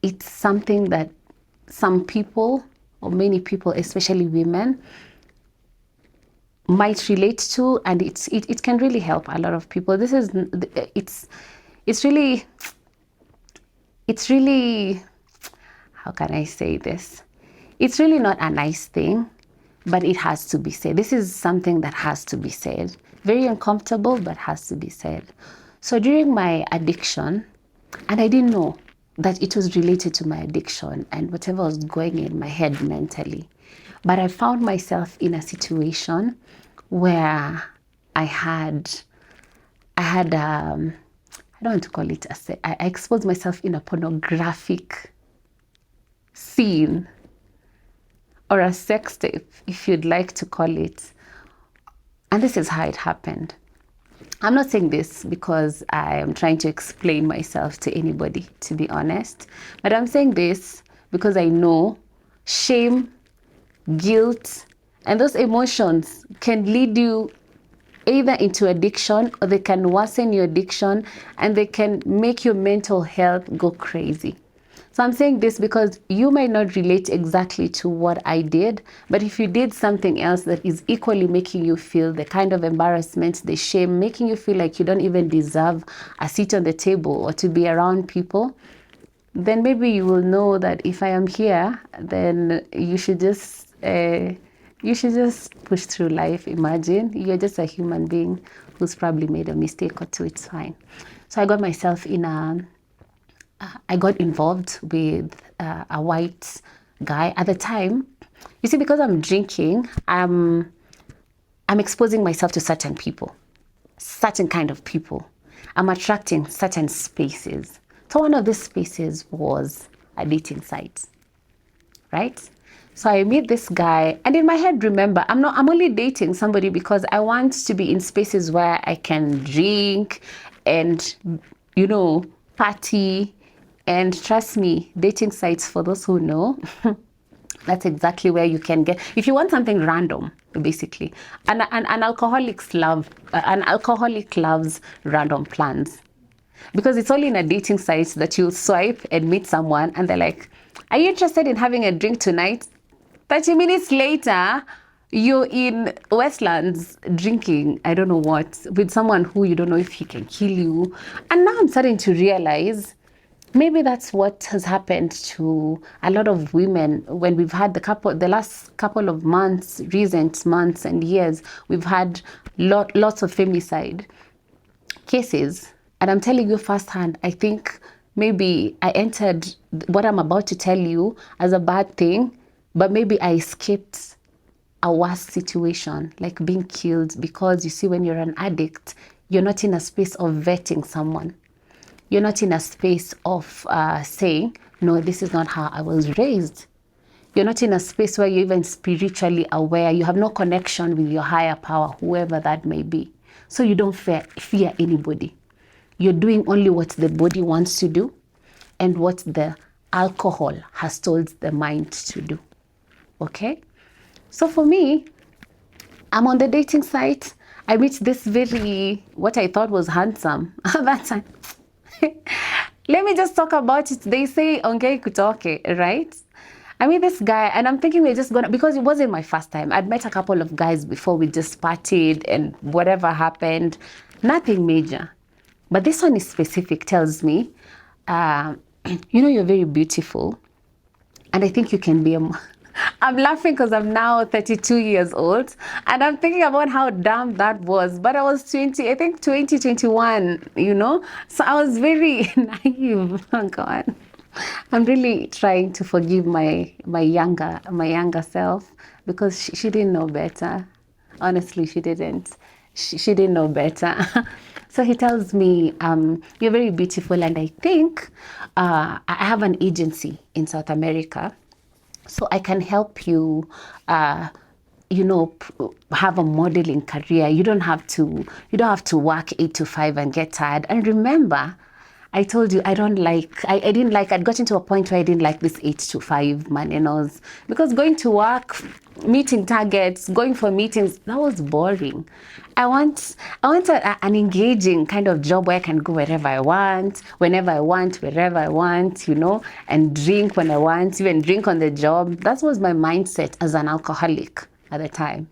it's something that some people, or many people, especially women, might relate to, and it can really help a lot of people. It's really, how can I say this? It's really not a nice thing, but it has to be said. This is something that has to be said. Very uncomfortable, but has to be said. So during my addiction, and I didn't know that it was related to my addiction and whatever was going in my head mentally, but I found myself in a situation where I don't want to call it I exposed myself in a pornographic scene, or a sex tape, if you'd like to call it. And this is how it happened. I'm not saying this because I am trying to explain myself to anybody, to be honest. But I'm saying this because I know shame, guilt, and those emotions can lead you either into addiction, or they can worsen your addiction, and they can make your mental health go crazy. So I'm saying this because you might not relate exactly to what I did, but if you did something else that is equally making you feel the kind of embarrassment, the shame, making you feel like you don't even deserve a seat on the table or to be around people, then maybe you will know that if I am here, then you should just push through life. Imagine you're just a human being who's probably made a mistake or two. It's fine. So I got myself I got involved with a white guy at the time. You see, because I'm drinking, I'm exposing myself to certain people, certain kind of people. I'm attracting certain spaces. So one of these spaces was a dating site, right? So I meet this guy, and in my head, remember, I'm only dating somebody because I want to be in spaces where I can drink and, party. And trust me, dating sites, for those who know, that's exactly where you can get, if you want something random, basically. An alcoholic loves random plans. Because it's only in a dating site that you swipe and meet someone, and they're like, are you interested in having a drink tonight? 30 minutes later, you're in Westlands drinking, I don't know what, with someone who you don't know if he can kill you. And now I'm starting to realize maybe that's what has happened to a lot of women when we've had the last couple of months, recent months and years, we've had lots of femicide cases. And I'm telling you firsthand, I think maybe I entered what I'm about to tell you as a bad thing, but maybe I escaped a worse situation, like being killed, because you see, when you're an addict, you're not in a space of vetting someone. You're not in a space of saying, no, this is not how I was raised. You're not in a space where you're even spiritually aware. You have no connection with your higher power, whoever that may be. So you don't fear anybody. You're doing only what the body wants to do and what the alcohol has told the mind to do. Okay? So for me, I'm on the dating site. I meet this what I thought was handsome at that time. Let me just talk about it. They say, ongei kutoke, right? I meet this guy and I'm thinking we're just gonna, because it wasn't my first time. I'd met a couple of guys before, we just partied and whatever happened, nothing major. But this one is specific, tells me, you're very beautiful. And I think you can be I'm laughing because I'm now 32 years old and I'm thinking about how dumb that was. But I was 21, So I was very naive. Oh God. I'm really trying to forgive my younger self because she didn't know better. Honestly, she didn't. She didn't know better. So he tells me, you're very beautiful, and I think I have an agency in South America, so I can help you, have a modeling career. You don't have to work 8 to 5 and get tired. And remember, I told you I I'd gotten to a point where I didn't like this 8 to 5 manenos, because going to work, meeting targets, going for meetings, that was boring. I want an engaging kind of job where I can go wherever I want, whenever I want, wherever I want, and drink when I want, even drink on the job. That was my mindset as an alcoholic at the time,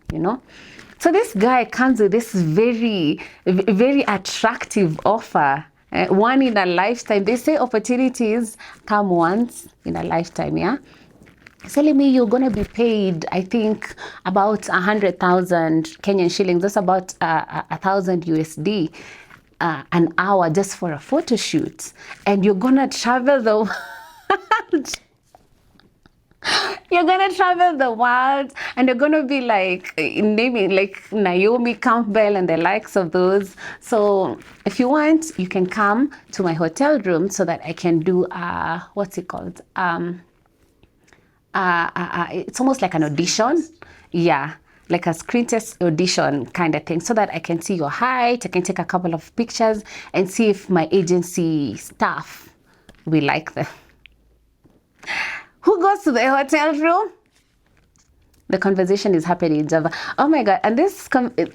So this guy comes with this very, very attractive offer. One in a lifetime. They say opportunities come once in a lifetime, yeah? Telling me you're going to be paid, I think, about 100,000 Kenyan shillings. That's about 1,000 USD an hour just for a photo shoot. And you're going to travel the world. You're going to travel the world and you're going to be naming like Naomi Campbell and the likes of those. So if you want, you can come to my hotel room so that I can do, what's it called? It's almost like an audition. Yeah, like a screen test audition kind of thing, so that I can see your height. I can take a couple of pictures and see if my agency staff will like them. Who goes to the hotel room? The conversation is happening in Java. Oh my God. And this,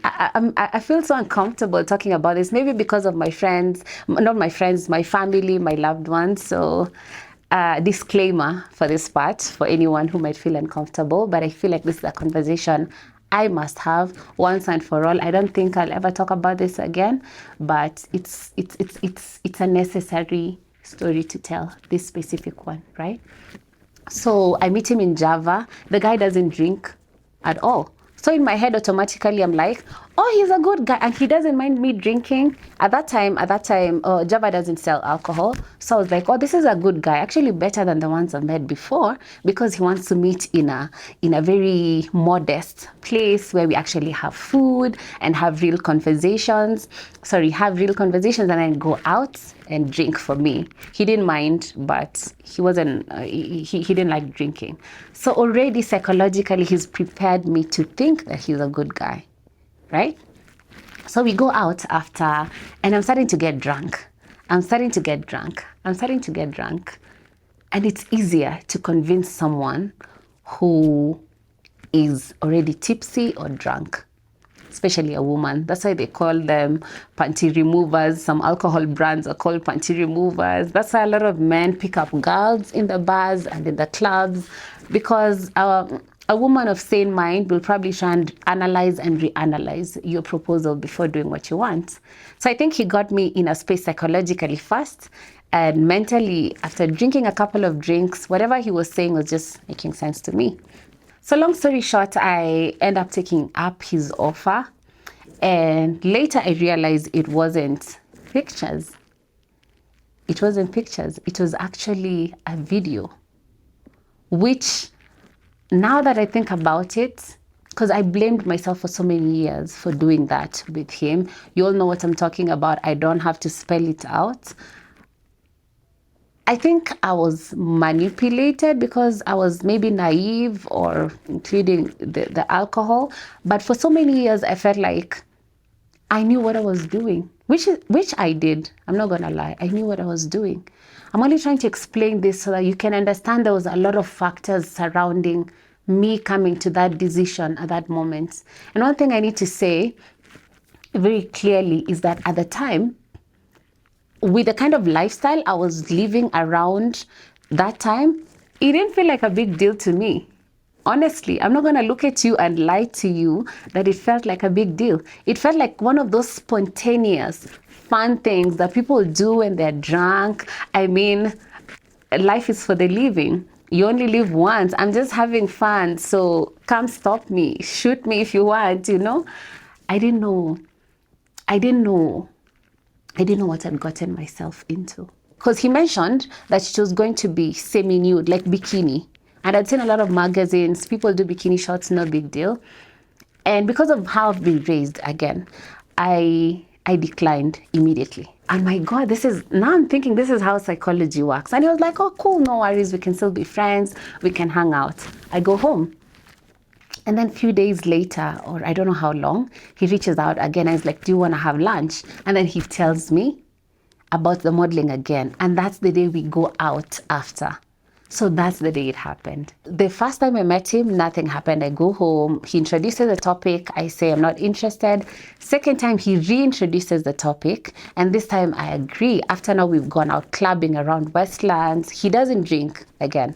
I feel so uncomfortable talking about this, maybe because of my friends, not my friends, my family, my loved ones. So disclaimer for this part, for anyone who might feel uncomfortable, but I feel like this is a conversation I must have once and for all. I don't think I'll ever talk about this again, but it's a necessary story to tell, this specific one, right? So I meet him in Java. The guy doesn't drink at all. So in my head, automatically, I'm like, oh, he's a good guy. And he doesn't mind me drinking. At that time, Java doesn't sell alcohol. So I was like, oh, this is a good guy. Actually better than the ones I've met before, because he wants to meet in a very modest place where we actually have food and have real conversations. And then go out and drink for me. He didn't mind, but he didn't like drinking. So already psychologically, he's prepared me to think that he's a good guy, right? So we go out after, and I'm starting to get drunk. And it's easier to convince someone who is already tipsy or drunk, especially a woman. That's why they call them panty removers. Some alcohol brands are called panty removers. That's why a lot of men pick up girls in the bars and in the clubs, because a woman of sane mind will probably try and analyze and reanalyze your proposal before doing what you want. So I think he got me in a space psychologically first, and mentally, after drinking a couple of drinks, whatever he was saying was just making sense to me. So long story short, I end up taking up his offer, and later I realized it wasn't pictures. It was actually a video, which, now that I think about it, because I blamed myself for so many years for doing that with him. You all know what I'm talking about. I don't have to spell it out. I think I was manipulated because I was maybe naive, or including the alcohol. But for so many years, I felt like I knew what I was doing, which I did. I'm not going to lie. I knew what I was doing. I'm only trying to explain this so that you can understand there was a lot of factors surrounding me coming to that decision at that moment. And one thing I need to say very clearly is that at the time, with the kind of lifestyle I was living around that time, it didn't feel like a big deal to me. Honestly, I'm not going to look at you and lie to you that it felt like a big deal. It felt like one of those spontaneous, fun things that people do when they're drunk. I mean, life is for the living. You only live once. I'm just having fun. So come stop me. Shoot me if you want, you know. I didn't know. I didn't know what I'd gotten myself into. Because he mentioned that she was going to be semi-nude, like bikini. And I'd seen a lot of magazines, people do bikini shots, no big deal. And because of how I've been raised, again, I declined immediately. And my God, now I'm thinking this is how psychology works. And he was like, oh, cool, no worries, we can still be friends, we can hang out. I go home. And then a few days later, or I don't know how long, he reaches out again. I was like, do you want to have lunch? And then he tells me about the modeling again. And that's the day we go out after. So that's the day it happened. The first time I met him, nothing happened. I go home. He introduces the topic. I say, I'm not interested. Second time, he reintroduces the topic. And this time I agree. After now we've gone out clubbing around Westlands. He doesn't drink again.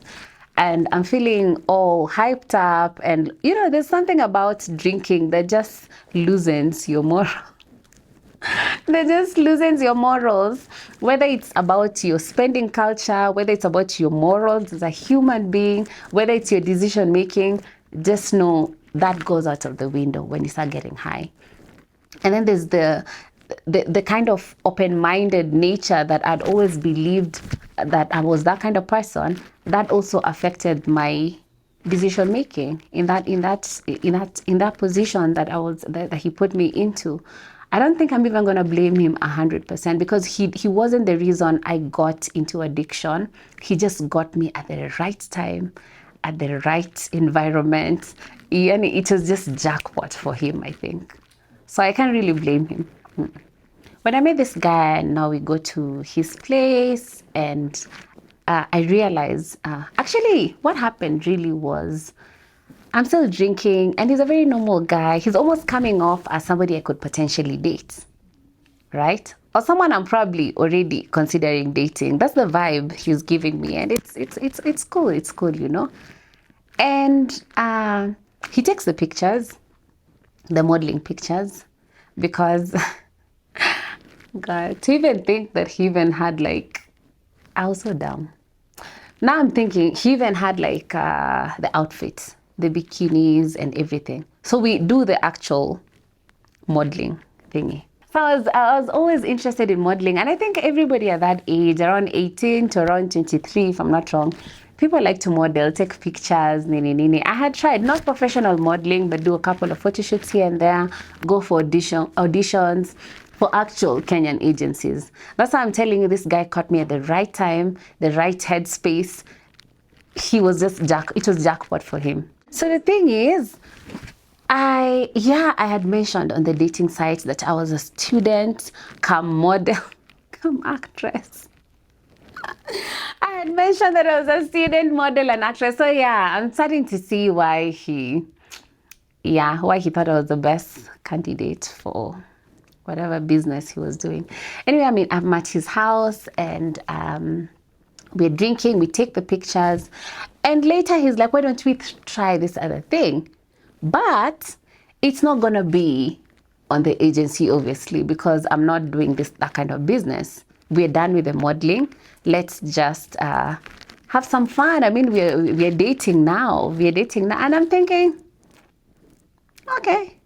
And I'm feeling all hyped up. And, you know, there's something about drinking that just loosens your moral. That just loosens your morals, whether it's about your spending culture, whether it's about your morals as a human being, whether it's your decision making. Just know that goes out of the window when you start getting high. And then there's the kind of open-minded nature that I'd always believed that I was that kind of person. That also affected my decision making in that position that he put me into. I don't think I'm even going to blame him 100% because he wasn't the reason I got into addiction. He just got me at the right time, at the right environment. And it was just jackpot for him, I think. So I can't really blame him. When I met this guy, now we go to his place, and I realized, actually, what happened really was, I'm still drinking, and he's a very normal guy. He's almost coming off as somebody I could potentially date, right? Or someone I'm probably already considering dating. That's the vibe he's giving me, and it's cool. It's cool, you know. And he takes the pictures, the modeling pictures, because God, to even think that he even had I was so dumb. Now I'm thinking he even had the outfits, the bikinis and everything. So we do the actual modeling thingy. So I was always interested in modeling. And I think everybody at that age, around 18 to around 23, if I'm not wrong, people like to model, take pictures, nini. I had tried, not professional modeling, but do a couple of photo shoots here and there, go for auditions for actual Kenyan agencies. That's why I'm telling you, this guy caught me at the right time, the right headspace. It was jackpot for him. So the thing is, I had mentioned on the dating sites that I was a student, come model, come actress. I had mentioned that I was a student, model, and actress. So yeah, I'm starting to see why he thought I was the best candidate for whatever business he was doing. Anyway, I'm at his house, and we're drinking, we take the pictures, and later he's like, why don't we try this other thing? But it's not gonna be on the agency, obviously, because I'm not doing that kind of business. We're done with the modeling. Let's just have some fun. We're dating now. And I'm thinking, okay,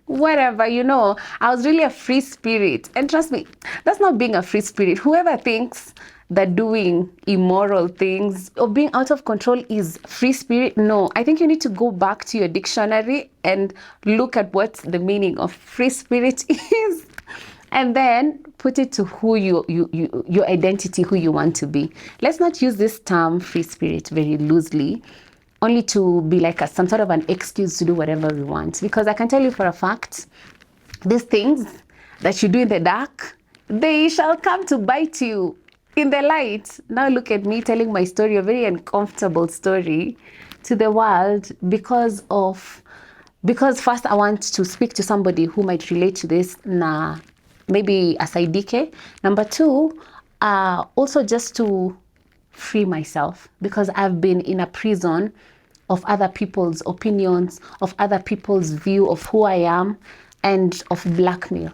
whatever, I was really a free spirit. And trust me, that's not being a free spirit. Whoever thinks that doing immoral things or being out of control is free spirit, no. I think you need to go back to your dictionary and look at what the meaning of free spirit is. and then put it to who your identity, who you want to be. Let's not use this term free spirit very loosely, only to be like some sort of an excuse to do whatever we want. Because I can tell you for a fact, these things that you do in the dark, they shall come to bite you in the light. Now look at me telling my story, a very uncomfortable story to the world, because first I want to speak to somebody who might relate to this, maybe asaidike. Number two, also just to free myself, because I've been in a prison of other people's opinions, of other people's view of who I am, and of blackmail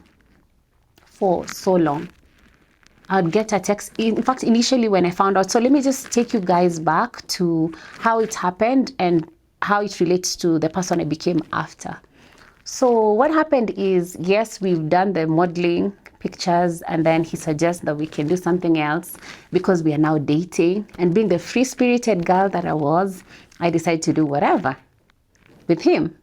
for so long. I'd get a text. In fact, initially when I found out, so let me just take you guys back to how it happened and how it relates to the person I became after. So what happened is, yes, we've done the modeling pictures, and then he suggests that we can do something else because we are now dating. And being the free-spirited girl that I was, I decided to do whatever with him.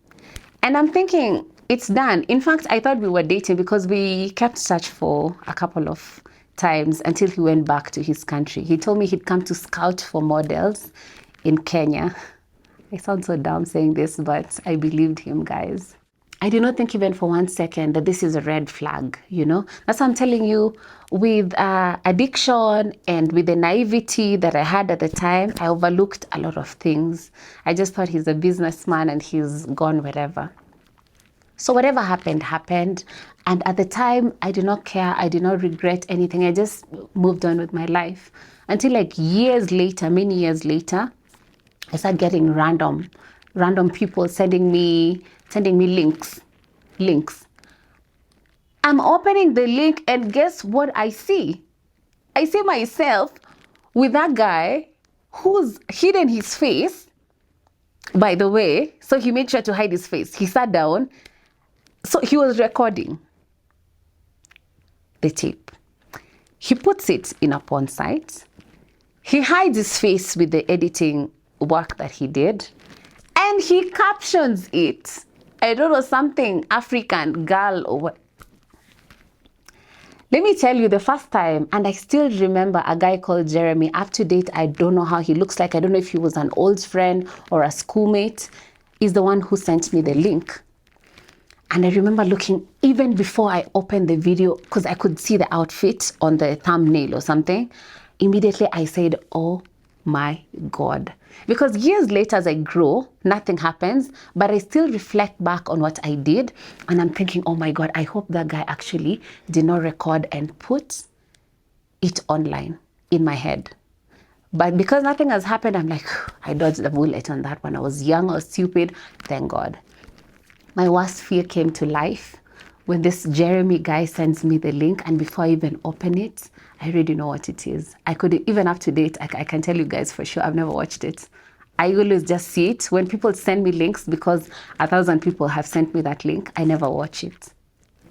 And I'm thinking, it's done. In fact, I thought we were dating because we kept touch for a couple of times until he went back to his country. He told me he'd come to scout for models in Kenya. I sound so dumb saying this, but I believed him, guys. I did not think even for 1 second that this is a red flag, you know? That's what I'm telling you. With addiction and with the naivety that I had at the time, I overlooked a lot of things. I just thought he's a businessman and he's gone wherever. So whatever happened, happened. And at the time, I did not care. I did not regret anything. I just moved on with my life. Until like years later, many years later, I started getting random people sending me links. I'm opening the link and guess what I see? I see myself with that guy who's hidden his face, by the way. So he made sure to hide his face. He sat down. So he was recording the tape. He puts it in a porn site. He hides his face with the editing work that he did. And he captions it. I don't know, something African girl or what. Let me tell you, the first time, and I still remember a guy called Jeremy. Up to date, I don't know how he looks like. I don't know if he was an old friend or a schoolmate. He's the one who sent me the link. And I remember looking, even before I opened the video, because I could see the outfit on the thumbnail or something, immediately I said, oh my God. Because years later, as I grow, nothing happens, but I still reflect back on what I did. And I'm thinking, oh my God, I hope that guy actually did not record and put it online in my head. But because nothing has happened, I'm like, I dodged the bullet on that one. I was young or stupid, thank God. My worst fear came to life when this Jeremy guy sends me the link, and before I even open it, I already know what it is. I could, even up to date, I can tell you guys for sure, I've never watched it. I always just see it. When people send me links, because 1,000 people have sent me that link, I never watch it.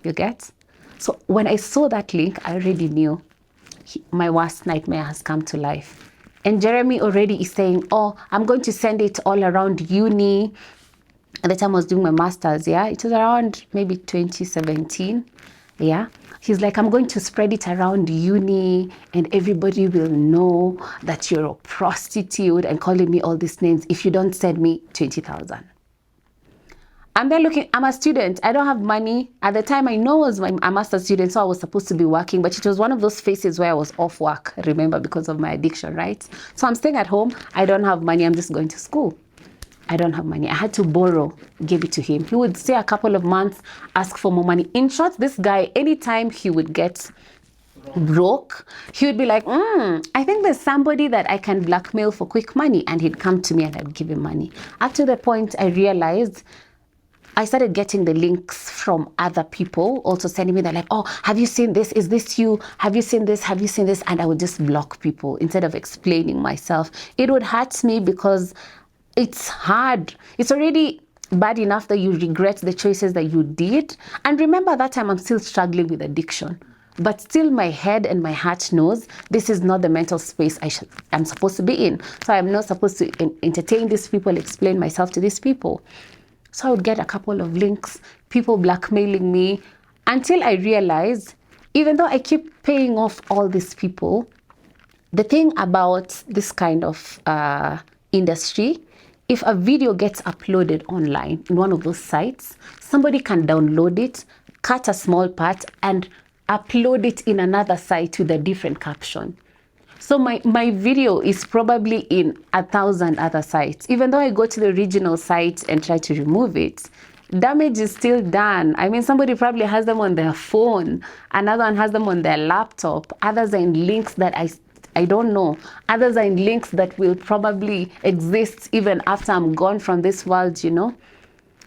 You get? So when I saw that link, I already knew my worst nightmare has come to life. And Jeremy already is saying, oh, I'm going to send it all around uni. At the time I was doing my master's, yeah. It was around maybe 2017, yeah. He's like, I'm going to spread it around uni and everybody will know that you're a prostitute, and calling me all these names if you don't send me 20,000. I'm there looking, I'm a student, I don't have money. At the time I know I was a master's student, so I was supposed to be working, but it was one of those phases where I was off work, remember, because of my addiction, right? So I'm staying at home, I don't have money, I'm just going to school. I don't have money. I had to borrow, give it to him. He would stay a couple of months, ask for more money. In short, this guy, anytime he would get broke, he would be like, I think there's somebody that I can blackmail for quick money. And he'd come to me and I'd give him money. Up to the point I realized, I started getting the links from other people also sending me, they're like, oh, have you seen this? Is this you? Have you seen this? Have you seen this? And I would just block people instead of explaining myself. It would hurt me because it's hard. It's already bad enough that you regret the choices that you did. And remember, that time I'm still struggling with addiction. But still my head and my heart knows this is not the mental space I'm supposed to be in. So I'm not supposed to entertain these people, explain myself to these people. So I would get a couple of links, people blackmailing me, until I realized even though I keep paying off all these people, the thing about this kind of industry, if a video gets uploaded online in one of those sites, somebody can download it, cut a small part, and upload it in another site with a different caption. So my video is probably in 1,000 other sites. Even though I go to the original site and try to remove it, damage is still done. I mean, somebody probably has them on their phone, another one has them on their laptop, others are in links that I don't know. Others are in links that will probably exist even after I'm gone from this world, you know.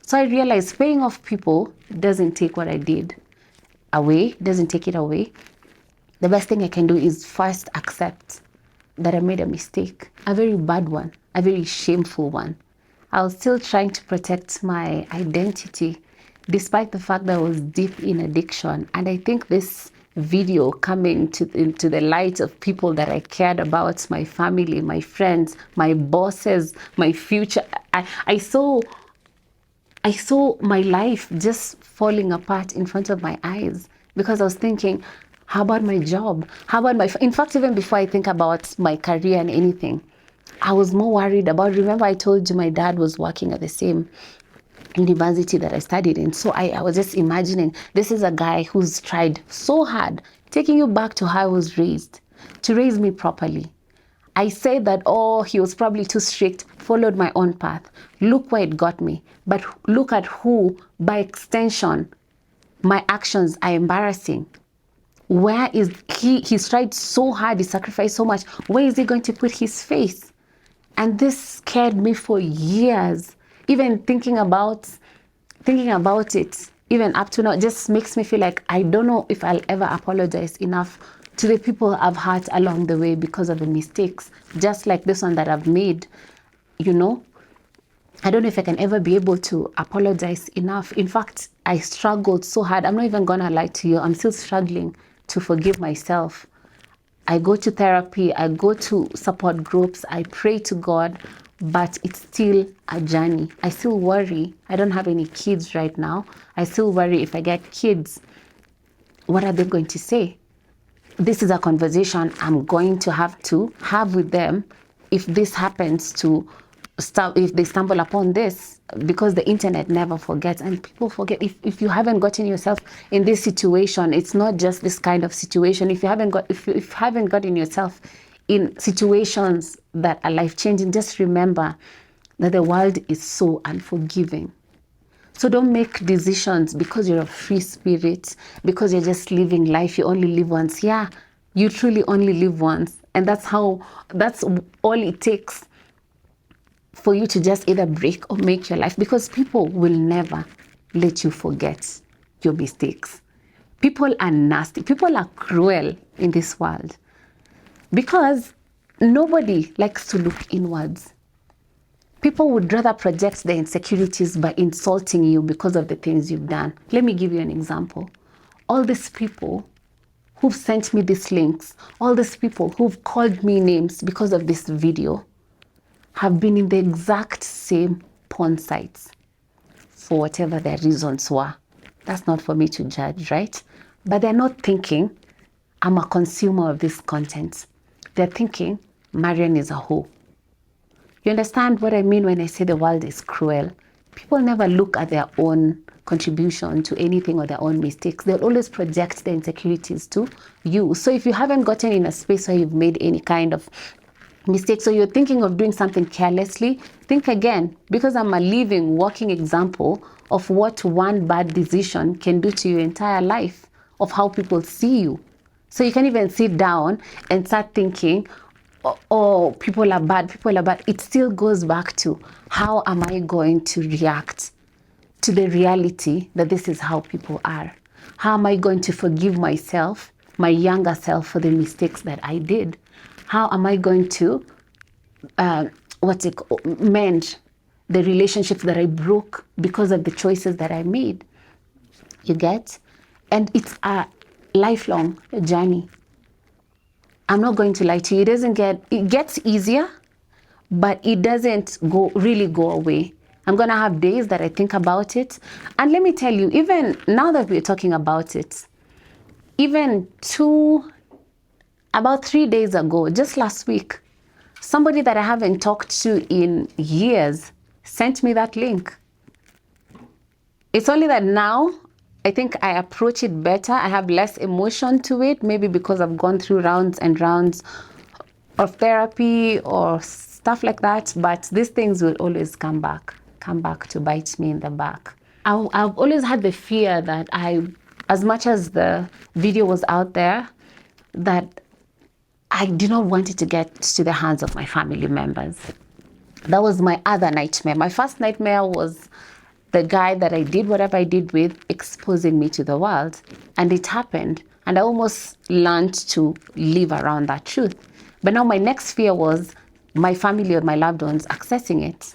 So I realized paying off people doesn't take what I did away, doesn't take it away. The best thing I can do is first accept that I made a mistake, a very bad one, a very shameful one. I was still trying to protect my identity despite the fact that I was deep in addiction. And I think this video coming into the light of people that I cared about, my family, my friends, my bosses, my future, I saw my life just falling apart in front of my eyes, because I was thinking, how about my job? How about in fact, even before I think about my career and anything, I was more worried about, remember I told you my dad was working at the same university that I studied in. So I was just imagining, this is a guy who's tried so hard, taking you back to how I was raised, to raise me properly. I said that, oh, he was probably too strict, followed my own path. Look where it got me. But look at who, by extension, my actions are embarrassing. Where is he's tried so hard, he sacrificed so much. Where is he going to put his face? And this scared me for years. Even thinking about it, even up to now, just makes me feel like I don't know if I'll ever apologize enough to the people I've hurt along the way because of the mistakes, just like this one that I've made, you know. I don't know if I can ever be able to apologize enough. In fact, I struggled so hard. I'm not even gonna lie to you. I'm still struggling to forgive myself. I go to therapy, I go to support groups, I pray to God, but it's still a journey. I still worry. I don't have any kids right now. I still worry, if I get kids, what are they going to say? This is a conversation I'm going to have with them if this happens to if they stumble upon this, because the internet never forgets, and people forget. If you haven't gotten yourself in this situation, it's not just this kind of situation. If you haven't gotten yourself in situations that are life-changing, just remember that the world is so unforgiving. So don't make decisions because you're a free spirit, because you're just living life. You only live once. Yeah, you truly only live once, and that's all it takes for you to just either break or make your life, because people will never let you forget your mistakes. People are nasty. People are cruel in this world, because nobody likes to look inwards. People would rather project their insecurities by insulting you because of the things you've done. Let me give you an example. All these people who've sent me these links, all these people who've called me names because of this video, have been in the exact same porn sites for whatever their reasons were. That's not for me to judge, right? But they're not thinking, I'm a consumer of this content. They're thinking, Marian is a hoe. You understand what I mean when I say the world is cruel? People never look at their own contribution to anything or their own mistakes. They'll always project their insecurities to you. So if you haven't gotten in a space where you've made any kind of mistake, so you're thinking of doing something carelessly, think again, because I'm a living, walking example of what one bad decision can do to your entire life, of how people see you. So you can even sit down and start thinking, oh, people are bad. It still goes back to, how am I going to react to the reality that this is how people are? How am I going to forgive myself, my younger self, for the mistakes that I did? How am I going to mend the relationships that I broke because of the choices that I made? You get? And it's a lifelong journey. I'm not going to lie to you. It gets easier, but it doesn't really go away. I'm going to have days that I think about it. And let me tell you, even now that we're talking about it, even about 3 days ago, just last week, somebody that I haven't talked to in years sent me that link. It's only that now I think I approach it better. I have less emotion to it, maybe because I've gone through rounds and rounds of therapy or stuff like that. But these things will always come back to bite me in the back. I've always had the fear that as much as the video was out there, that I did not want it to get to the hands of my family members. That was my other nightmare. My first nightmare was the guy that I did whatever I did with exposing me to the world. And it happened. And I almost learned to live around that truth. But now my next fear was my family or my loved ones accessing it.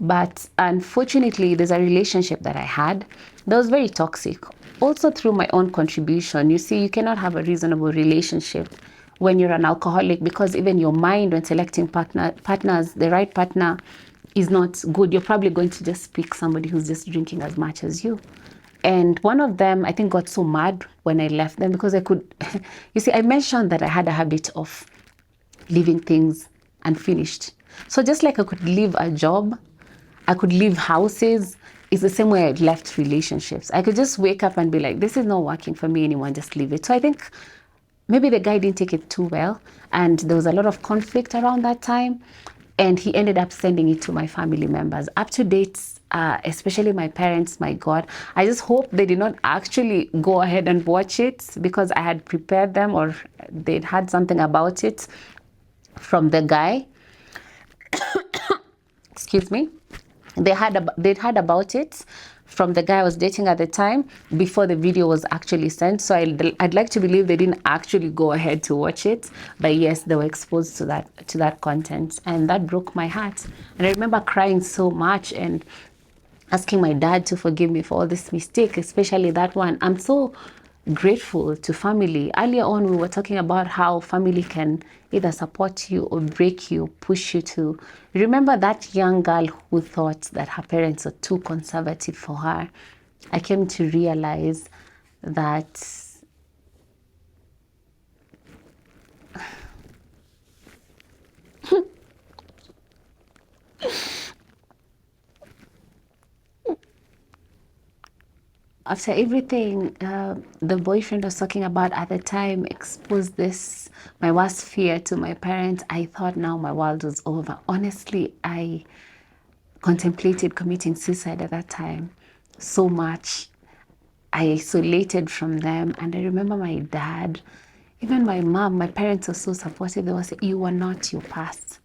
But unfortunately, there's a relationship that I had that was very toxic. Also through my own contribution. You see, you cannot have a reasonable relationship when you're an alcoholic, because even your mind when selecting partners, the right partner is not good. You're probably going to just pick somebody who's just drinking as much as you. And one of them, I think, got so mad when I left them because I could, you see, I mentioned that I had a habit of leaving things unfinished. So just like I could leave a job, I could leave houses, it's the same way I left relationships. I could just wake up and be like, this is not working for me anymore, just leave it. So I think maybe the guy didn't take it too well, and there was a lot of conflict around that time, and he ended up sending it to my family members. Up to date, especially my parents, my God, I just hope they did not actually go ahead and watch it, because I had prepared them, or they'd had something about it from the guy. Excuse me. They'd heard about it from the guy I was dating at the time before the video was actually sent. So I'd like to believe they didn't actually go ahead to watch it, but yes, they were exposed to that content, and that broke my heart. And I remember crying so much and asking my dad to forgive me for all this mistake, especially that one. I'm so grateful to family. Earlier on, we were talking about how family can either support you or break you, push you to. Remember that young girl who thought that her parents were too conservative for her? I came to realize that after everything the boyfriend was talking about at the time exposed my worst fear to my parents, I thought now my world was over. Honestly, I contemplated committing suicide at that time so much. I isolated from them, and I remember my dad, even my mom, my parents were so supportive. They were saying, you are not your past.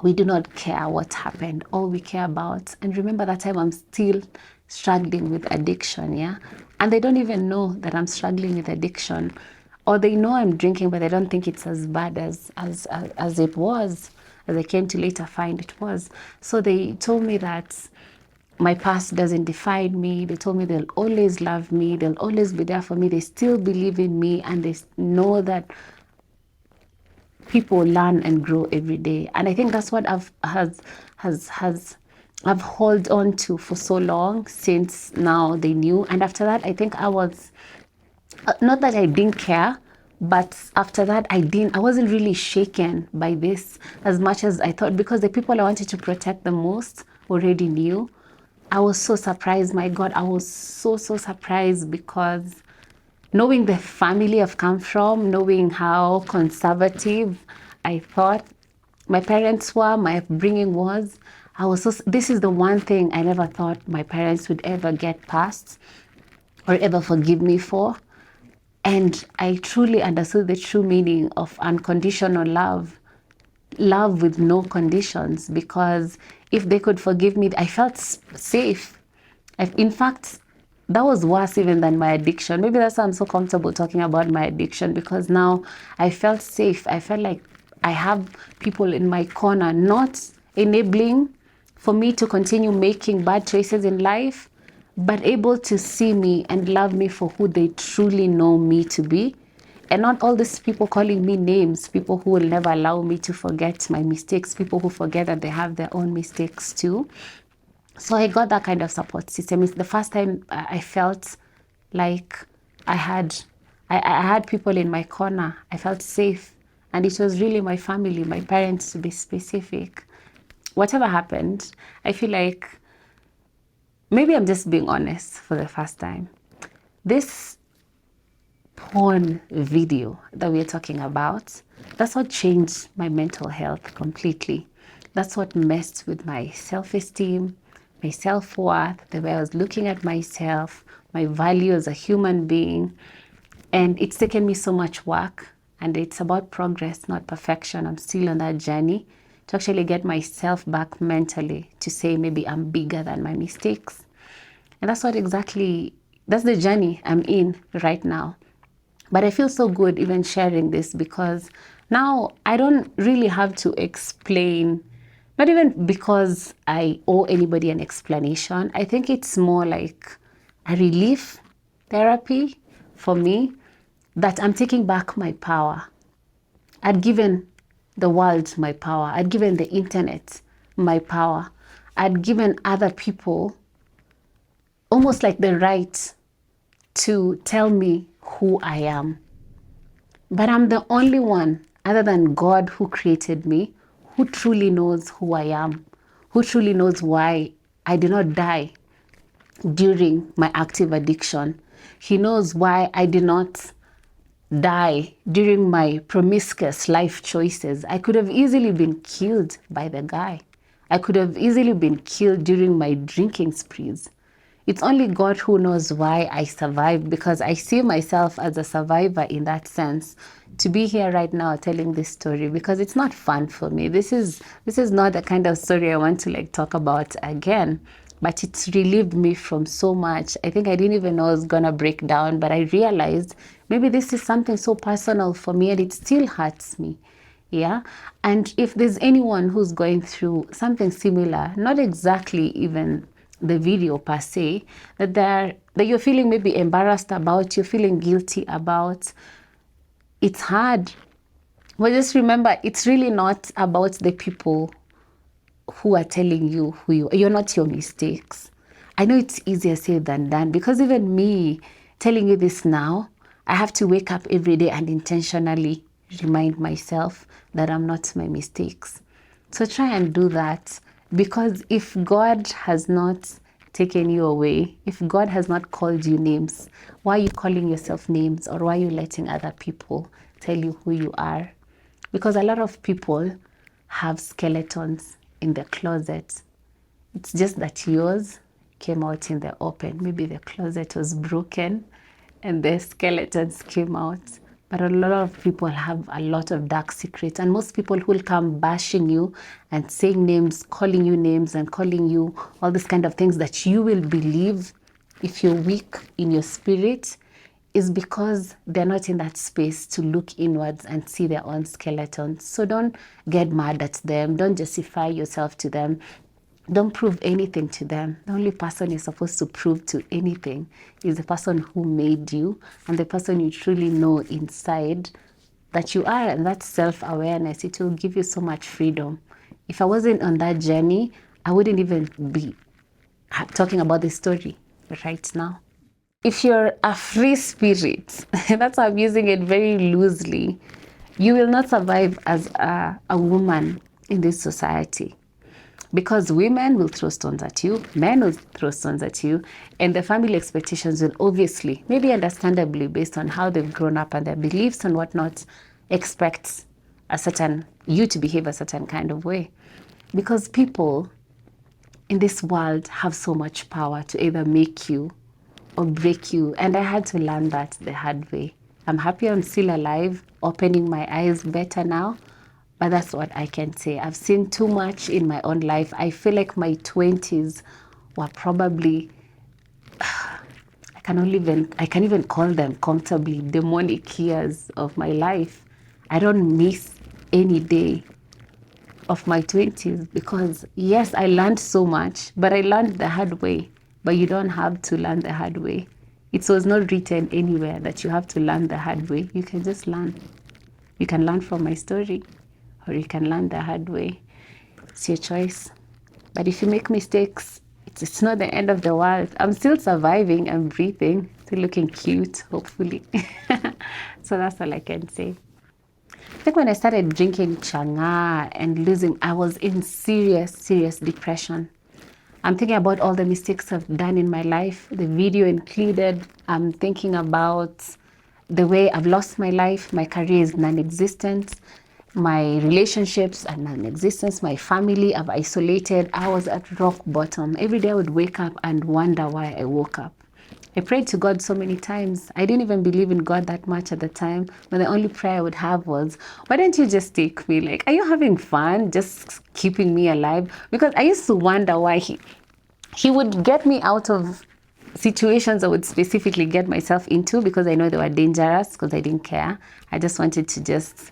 We do not care what happened. All we care about, and remember that time I'm still struggling with addiction, yeah? And they don't even know that I'm struggling with addiction. Or they know I'm drinking, but they don't think it's as bad as it was, as I came to later find it was. So they told me that my past doesn't define me. They told me they'll always love me. They'll always be there for me. They still believe in me, and they know that people learn and grow every day. And I think that's what I've held on to for so long, since now they knew. And after that, I think I was, not that I didn't care, but after that, I wasn't really shaken by this as much as I thought, because the people I wanted to protect the most already knew. I was so surprised, my God, I was so surprised, because knowing the family I've come from, knowing how conservative I thought my parents were, my upbringing was, this is the one thing I never thought my parents would ever get past or ever forgive me for. And I truly understood the true meaning of unconditional love with no conditions, because if they could forgive me, I felt safe. In fact, that was worse even than my addiction. Maybe that's why I'm so comfortable talking about my addiction, because now I felt safe. I felt like I have people in my corner, not enabling for me to continue making bad choices in life, but able to see me and love me for who they truly know me to be. And not all these people calling me names, people who will never allow me to forget my mistakes, people who forget that they have their own mistakes too. So I got that kind of support system. It's the first time I felt like I had I had people in my corner. I felt safe. And it was really my family, my parents to be specific. Whatever happened, I feel like maybe I'm just being honest for the first time. This porn video that we're talking about, that's what changed my mental health completely. That's what messed with my self-esteem, my self-worth, the way I was looking at myself, my value as a human being. And it's taken me so much work, and it's about progress, not perfection. I'm still on that journey to actually get myself back mentally, to say maybe I'm bigger than my mistakes. And that's the journey I'm in right now. But I feel so good even sharing this, because now I don't really have to explain, not even because I owe anybody an explanation. I think it's more like a relief therapy for me, that I'm taking back my power. I'd given the world my power. I'd given the internet my power. I'd given other people almost like the right to tell me who I am. But I'm the only one, other than God who created me, who truly knows who I am, who truly knows why I did not die during my active addiction. He knows why I did not die during my promiscuous life choices. I could have easily been killed by the guy. I could have easily been killed during my drinking sprees. It's only God who knows why I survived, because I see myself as a survivor in that sense. To be here right now telling this story, because it's not fun for me. This is not the kind of story I want to like talk about again. But it's relieved me from so much. I think I didn't even know I was gonna break down, but I realized maybe this is something so personal for me, and it still hurts me. Yeah. And if there's anyone who's going through something similar, not exactly even the video per se, that you're feeling maybe embarrassed about, you're feeling guilty about, it's hard. But just remember, it's really not about the people who are telling you you're not your mistakes. I know it's easier said than done, because even me telling you this now, I have to wake up every day and intentionally remind myself that I'm not my mistakes. So try and do that, because if God has not taken you away, if God has not called you names, why are you calling yourself names, or why are you letting other people tell you who you are? Because a lot of people have skeletons in the closet. It's just that yours came out in the open. Maybe the closet was broken and the skeletons came out. But a lot of people have a lot of dark secrets, and most people who will come bashing you and saying names, calling you names, and calling you all these kind of things that you will believe if you're weak in your spirit, is because they're not in that space to look inwards and see their own skeletons. So don't get mad at them. Don't justify yourself to them. Don't prove anything to them. The only person you're supposed to prove to anything is the person who made you, and the person you truly know inside that you are. And that self-awareness, it will give you so much freedom. If I wasn't on that journey, I wouldn't even be talking about this story right now. If you're a free spirit, that's why I'm using it very loosely, you will not survive as a woman in this society. Because women will throw stones at you, men will throw stones at you, and the family expectations will obviously, maybe understandably, based on how they've grown up and their beliefs and whatnot, expect you to behave a certain kind of way. Because people in this world have so much power to either make you or break you. And I had to learn that the hard way. I'm happy I'm still alive, opening my eyes better now. But that's what I can say. I've seen too much in my own life. I feel like my 20's were probably, I can even call them comfortably demonic years of my life. I don't miss any day of my 20's, because yes, I learned so much, but I learned the hard way. But you don't have to learn the hard way. It was not written anywhere that you have to learn the hard way. You can just learn. You can learn from my story, or you can learn the hard way. It's your choice. But if you make mistakes, it's not the end of the world. I'm still surviving and breathing. still looking cute, hopefully. So that's all I can say. I think when I started drinking changa and losing, I was in serious depression. I'm thinking about all the mistakes I've done in my life, the video included. I'm thinking about the way I've lost my life. My career is non-existent. My relationships are non-existent. My family, I've isolated. I was at rock bottom. Every day I would wake up and wonder why I woke up. I prayed to God so many times. I didn't even believe in God that much at the time, but the only prayer I would have was, why don't you just take me? Like, are you having fun just keeping me alive? Because I used to wonder why he would get me out of situations I would specifically get myself into because I know they were dangerous, because I didn't care. I just wanted to just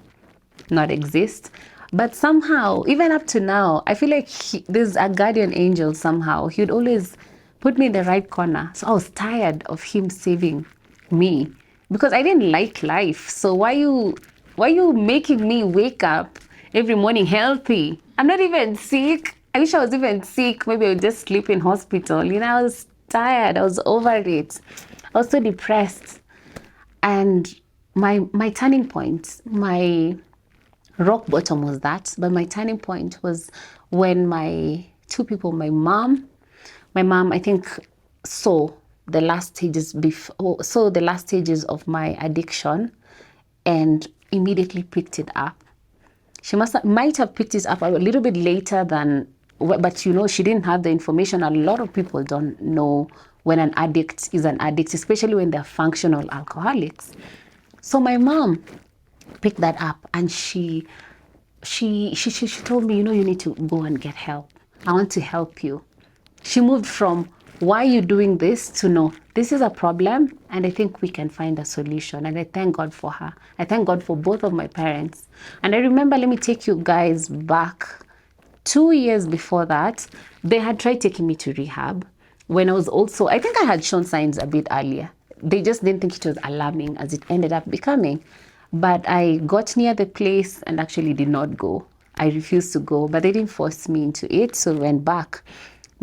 not exist. But somehow, even up to now, I feel like there's a guardian angel somehow. He would always put me in the right corner. So I was tired of him saving me because I didn't like life. So why you making me wake up every morning healthy? I'm not even sick. I wish I was even sick. Maybe I would just sleep in hospital. You know, I was tired. I was over it. I was so depressed. And my turning point, my rock bottom was that. But my turning point was when my two people, my mom, I think, saw the last stages of my addiction and immediately picked it up. She might have picked it up a little bit later than, but you know, she didn't have the information. A lot of people don't know when an addict is an addict, especially when they're functional alcoholics. So my mom picked that up and she told me, you know, you need to go and get help. I want to help you. She moved from, why are you doing this, to no, this is a problem and I think we can find a solution. And I thank God for her. I thank God for both of my parents. And I remember, let me take you guys back 2 years before that, they had tried taking me to rehab when I was also, I think I had shown signs a bit earlier. They just didn't think it was alarming as it ended up becoming. But I got near the place and actually did not go. I refused to go, but they didn't force me into it, so I went back.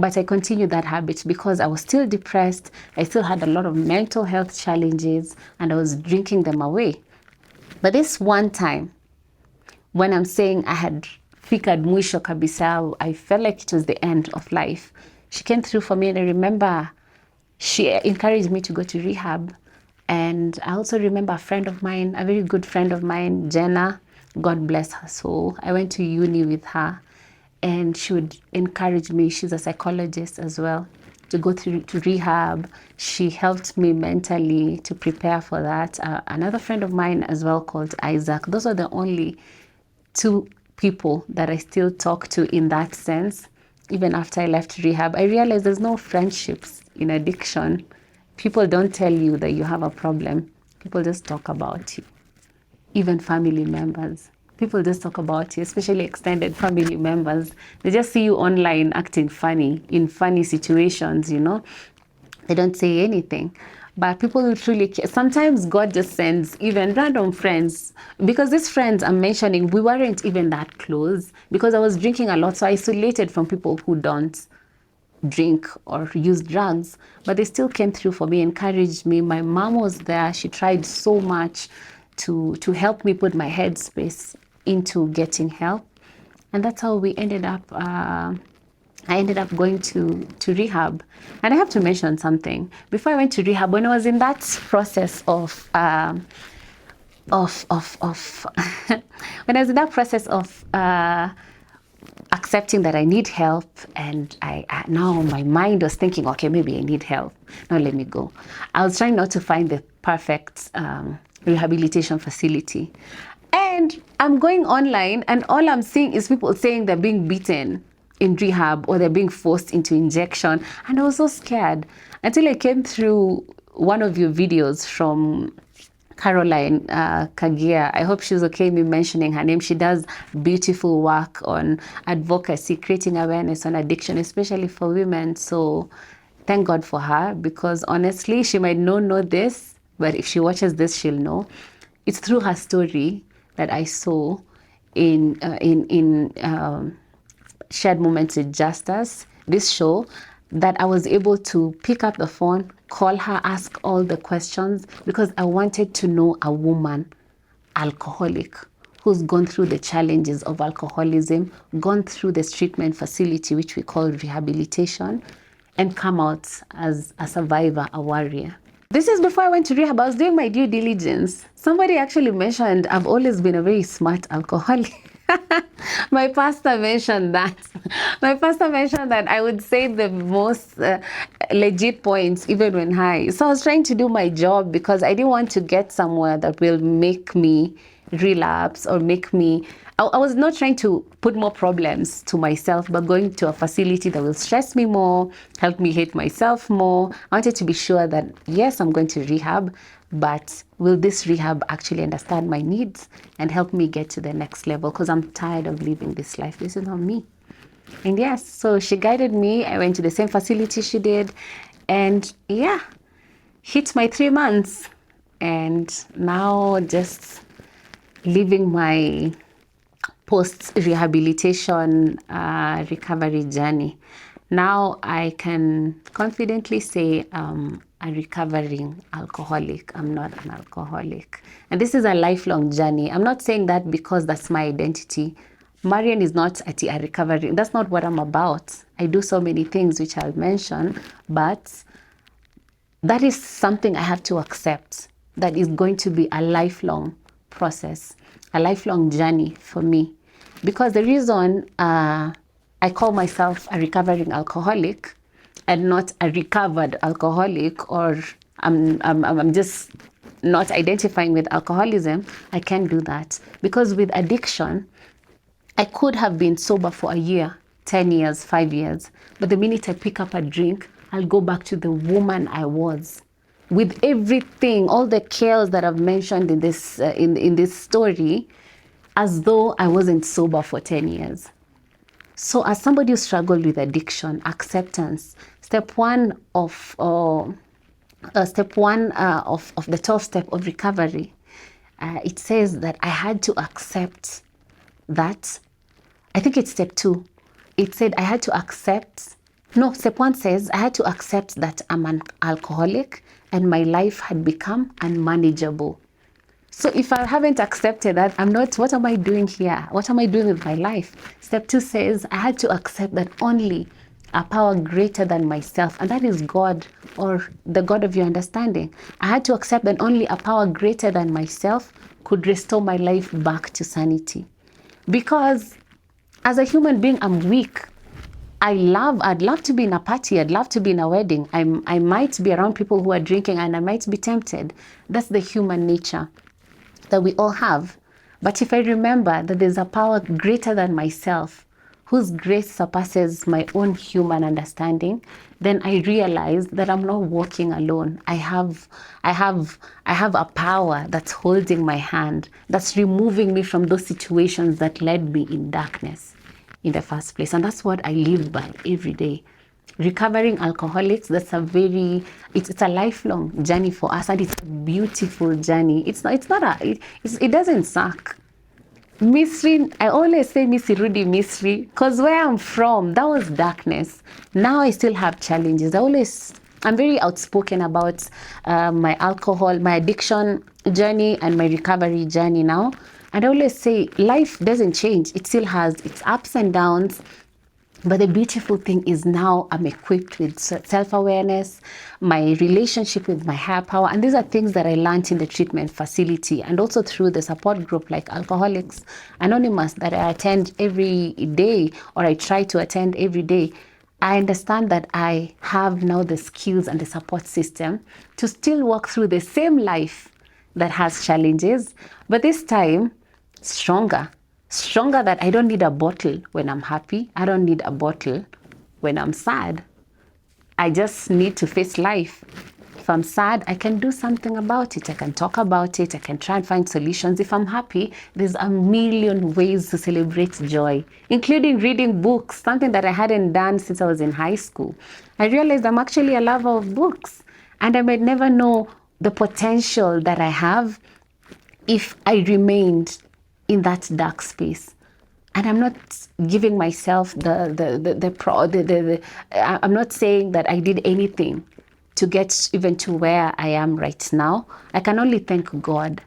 But I continued that habit because I was still depressed. I still had a lot of mental health challenges and I was drinking them away. But this one time, when I'm saying I had fikaed mwisho kabisa, I felt like it was the end of life. She came through for me and I remember she encouraged me to go to rehab. And I also remember a friend of mine, a very good friend of mine, Jenna, God bless her soul. I went to uni with her and she would encourage me. She's a psychologist as well, to go to rehab. She helped me mentally to prepare for that. Another friend of mine as well called Isaac. Those are the only two people that I still talk to in that sense. Even after I left rehab, I realized there's no friendships in addiction. People don't tell you that you have a problem. People just talk about you. Even family members. People just talk about you, especially extended family members. They just see you online acting funny, in funny situations, you know. They don't say anything. But people who truly care. Sometimes God just sends even random friends. Because these friends I'm mentioning, we weren't even that close. Because I was drinking a lot, so isolated from people who don't drink or use drugs. But they still came through for me, encouraged me. My mom was there. She tried so much to help me put my headspace into getting help. And that's how we ended up, I ended up going to rehab. And I have to mention something. Before I went to rehab, when I was in that process of when I was in that process of accepting that I need help, and I now my mind was thinking, okay, maybe I need help. Now let me go. I was trying not to find the perfect rehabilitation facility. And I'm going online and all I'm seeing is people saying they're being beaten in rehab or they're being forced into injection. And I was so scared until I came through one of your videos from Caroline Kagia. I hope she's okay me mentioning her name. She does beautiful work on advocacy, creating awareness on addiction, especially for women. So thank God for her, because honestly, she might not know this, but if she watches this, she'll know. It's through her story that I saw in Shared Moments with Justus, this show. that I was able to pick up the phone, call her, ask all the questions, because I wanted to know a woman, alcoholic, who's gone through the challenges of alcoholism, gone through this treatment facility, which we call rehabilitation, and come out as a survivor, a warrior. This is before I went to rehab. I was doing my due diligence. Somebody actually mentioned I've always been a very smart alcoholic. My pastor mentioned that. My pastor mentioned that I would say the most legit points even when high. So I was trying to do my job because I didn't want to get somewhere that will make me relapse or make me... I was not trying to put more problems to myself, but going to a facility that will stress me more, help me hate myself more. I wanted to be sure that, yes, I'm going to rehab, but will this rehab actually understand my needs and help me get to the next level? Because I'm tired of living this life. This is not me. And yes, so she guided me. I went to the same facility she did. And yeah, hit my 3 months. And now just living my post-rehabilitation recovery journey. Now I can confidently say I'm a recovering alcoholic. I'm not an alcoholic. And this is a lifelong journey. I'm not saying that because that's my identity. Marian is not a recovery. That's not what I'm about. I do so many things which I'll mention, but that is something I have to accept. That is going to be a lifelong process, a lifelong journey for me. Because the reason I call myself a recovering alcoholic and not a recovered alcoholic, or I'm just not identifying with alcoholism, I can't do that. Because with addiction, I could have been sober for a year, 10 years, 5 years. But the minute I pick up a drink, I'll go back to the woman I was. With everything, all the chaos that I've mentioned in this in this story, as though I wasn't sober for 10 years. So as somebody who struggled with addiction, acceptance, step one of the 12 step of recovery, it says that I had to accept that. I think it's step 2. It said I had to accept. No, step 1 says I had to accept that I'm an alcoholic and my life had become unmanageable. So if I haven't accepted that, I'm not, what am I doing here? What am I doing with my life? Step 2 says I had to accept that only a power greater than myself, and that is God, or the God of your understanding. I had to accept that only a power greater than myself could restore my life back to sanity. Because as a human being, I'm weak. I'd love to be in a party. I'd love to be in a wedding. I might be around people who are drinking and I might be tempted. That's the human nature that we all have. But if I remember that there's a power greater than myself, whose grace surpasses my own human understanding, then I realize that I'm not walking alone. I have a power that's holding my hand, that's removing me from those situations that led me in darkness in the first place. And that's what I live by every day. Recovering alcoholics, that's it's a lifelong journey for us, and it's a beautiful journey. It doesn't suck. Misri, I always say Misirudi Misri, because where I'm from, that was darkness. Now I still have challenges. I'm very outspoken about my alcohol, my addiction journey and my recovery journey now. And I always say life doesn't change. It still has its ups and downs. But the beautiful thing is now I'm equipped with self-awareness, my relationship with my higher power. And these are things that I learned in the treatment facility and also through the support group like Alcoholics Anonymous that I attend every day, or I try to attend every day. I understand that I have now the skills and the support system to still walk through the same life that has challenges, but this time stronger that I don't need a bottle when I'm happy. I don't need a bottle when I'm sad. I just need to face life. If I'm sad, I can do something about it. I can talk about it. I can try and find solutions. If I'm happy, there's a million ways to celebrate joy, including reading books, something that I hadn't done since I was in high school. I realized I'm actually a lover of books, and I might never know the potential that I have if I remained in that dark space. And I'm not giving myself I'm not saying that I did anything to get even to where I am right now. I can only thank God,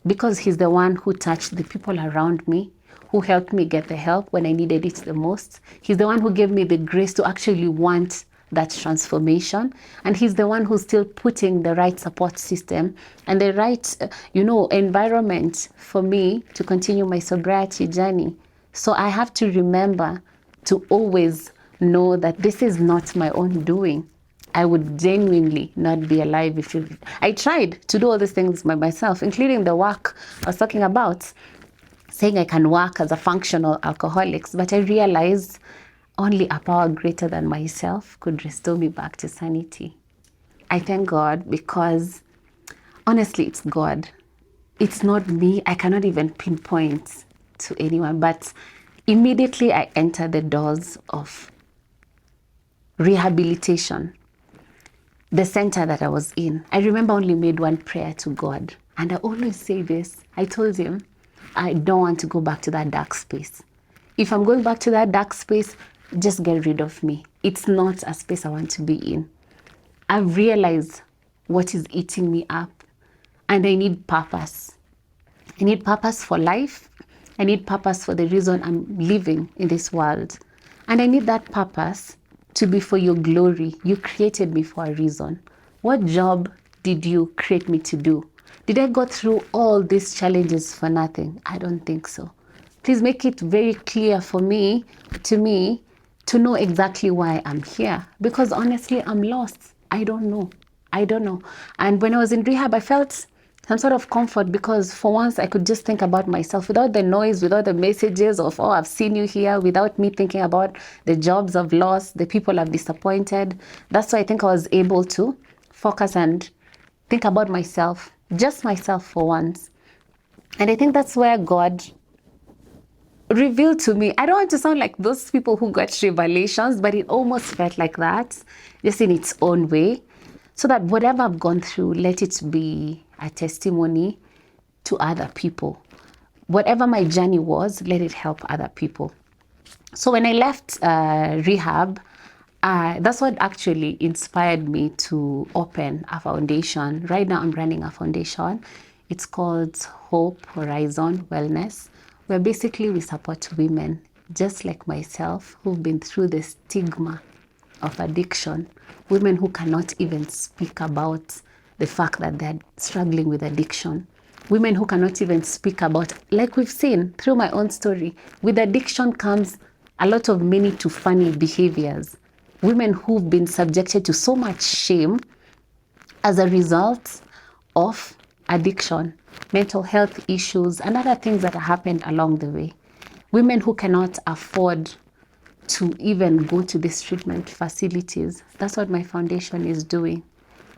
because he's the one who touched the people around me, who helped me get the help when I needed it the most. He's the one who gave me the grace to actually want that transformation. And he's the one who's still putting the right support system and the right, environment for me to continue my sobriety journey. So I have to remember to always know that this is not my own doing. I would genuinely not be alive if I tried to do all these things by myself, including the work I was talking about, saying I can work as a functional alcoholic, but I realized only a power greater than myself could restore me back to sanity. I thank God, because honestly, it's God. It's not me. I cannot even pinpoint to anyone, but immediately I entered the doors of rehabilitation, the center that I was in. I remember I only made one prayer to God. And I always say this. I told him, I don't want to go back to that dark space. If I'm going back to that dark space, just get rid of me. It's not a space I want to be in. I've realized what is eating me up, and I need purpose. I need purpose for life. I need purpose for the reason I'm living in this world. And I need that purpose to be for your glory. You created me for a reason. What job did you create me to do? Did I go through all these challenges for nothing? I don't think so. Please make it very clear for me, to know exactly why I'm here. Because honestly, I'm lost. I don't know. And when I was in rehab, I felt some sort of comfort, because for once I could just think about myself without the noise, without the messages of, oh, I've seen you here, without me thinking about the jobs I've lost, the people I've disappointed. That's why I think I was able to focus and think about myself, just myself for once. And I think that's where God revealed to me. I don't want to sound like those people who got revelations, but it almost felt like that, just in its own way. So that whatever I've gone through, let it be a testimony to other people. Whatever my journey was, let it help other people. So when I left rehab, that's what actually inspired me to open a foundation. Right now I'm running a foundation. It's called Hope Horizon Wellness, where basically we support women just like myself who've been through the stigma of addiction, women who cannot even speak about the fact that they're struggling with addiction, women who cannot even speak about, like we've seen through my own story, with addiction comes a lot of many to funny behaviors, women who've been subjected to so much shame as a result of addiction, mental health issues, and other things that happened along the way, women who cannot afford to even go to these treatment facilities. That's what my foundation is doing,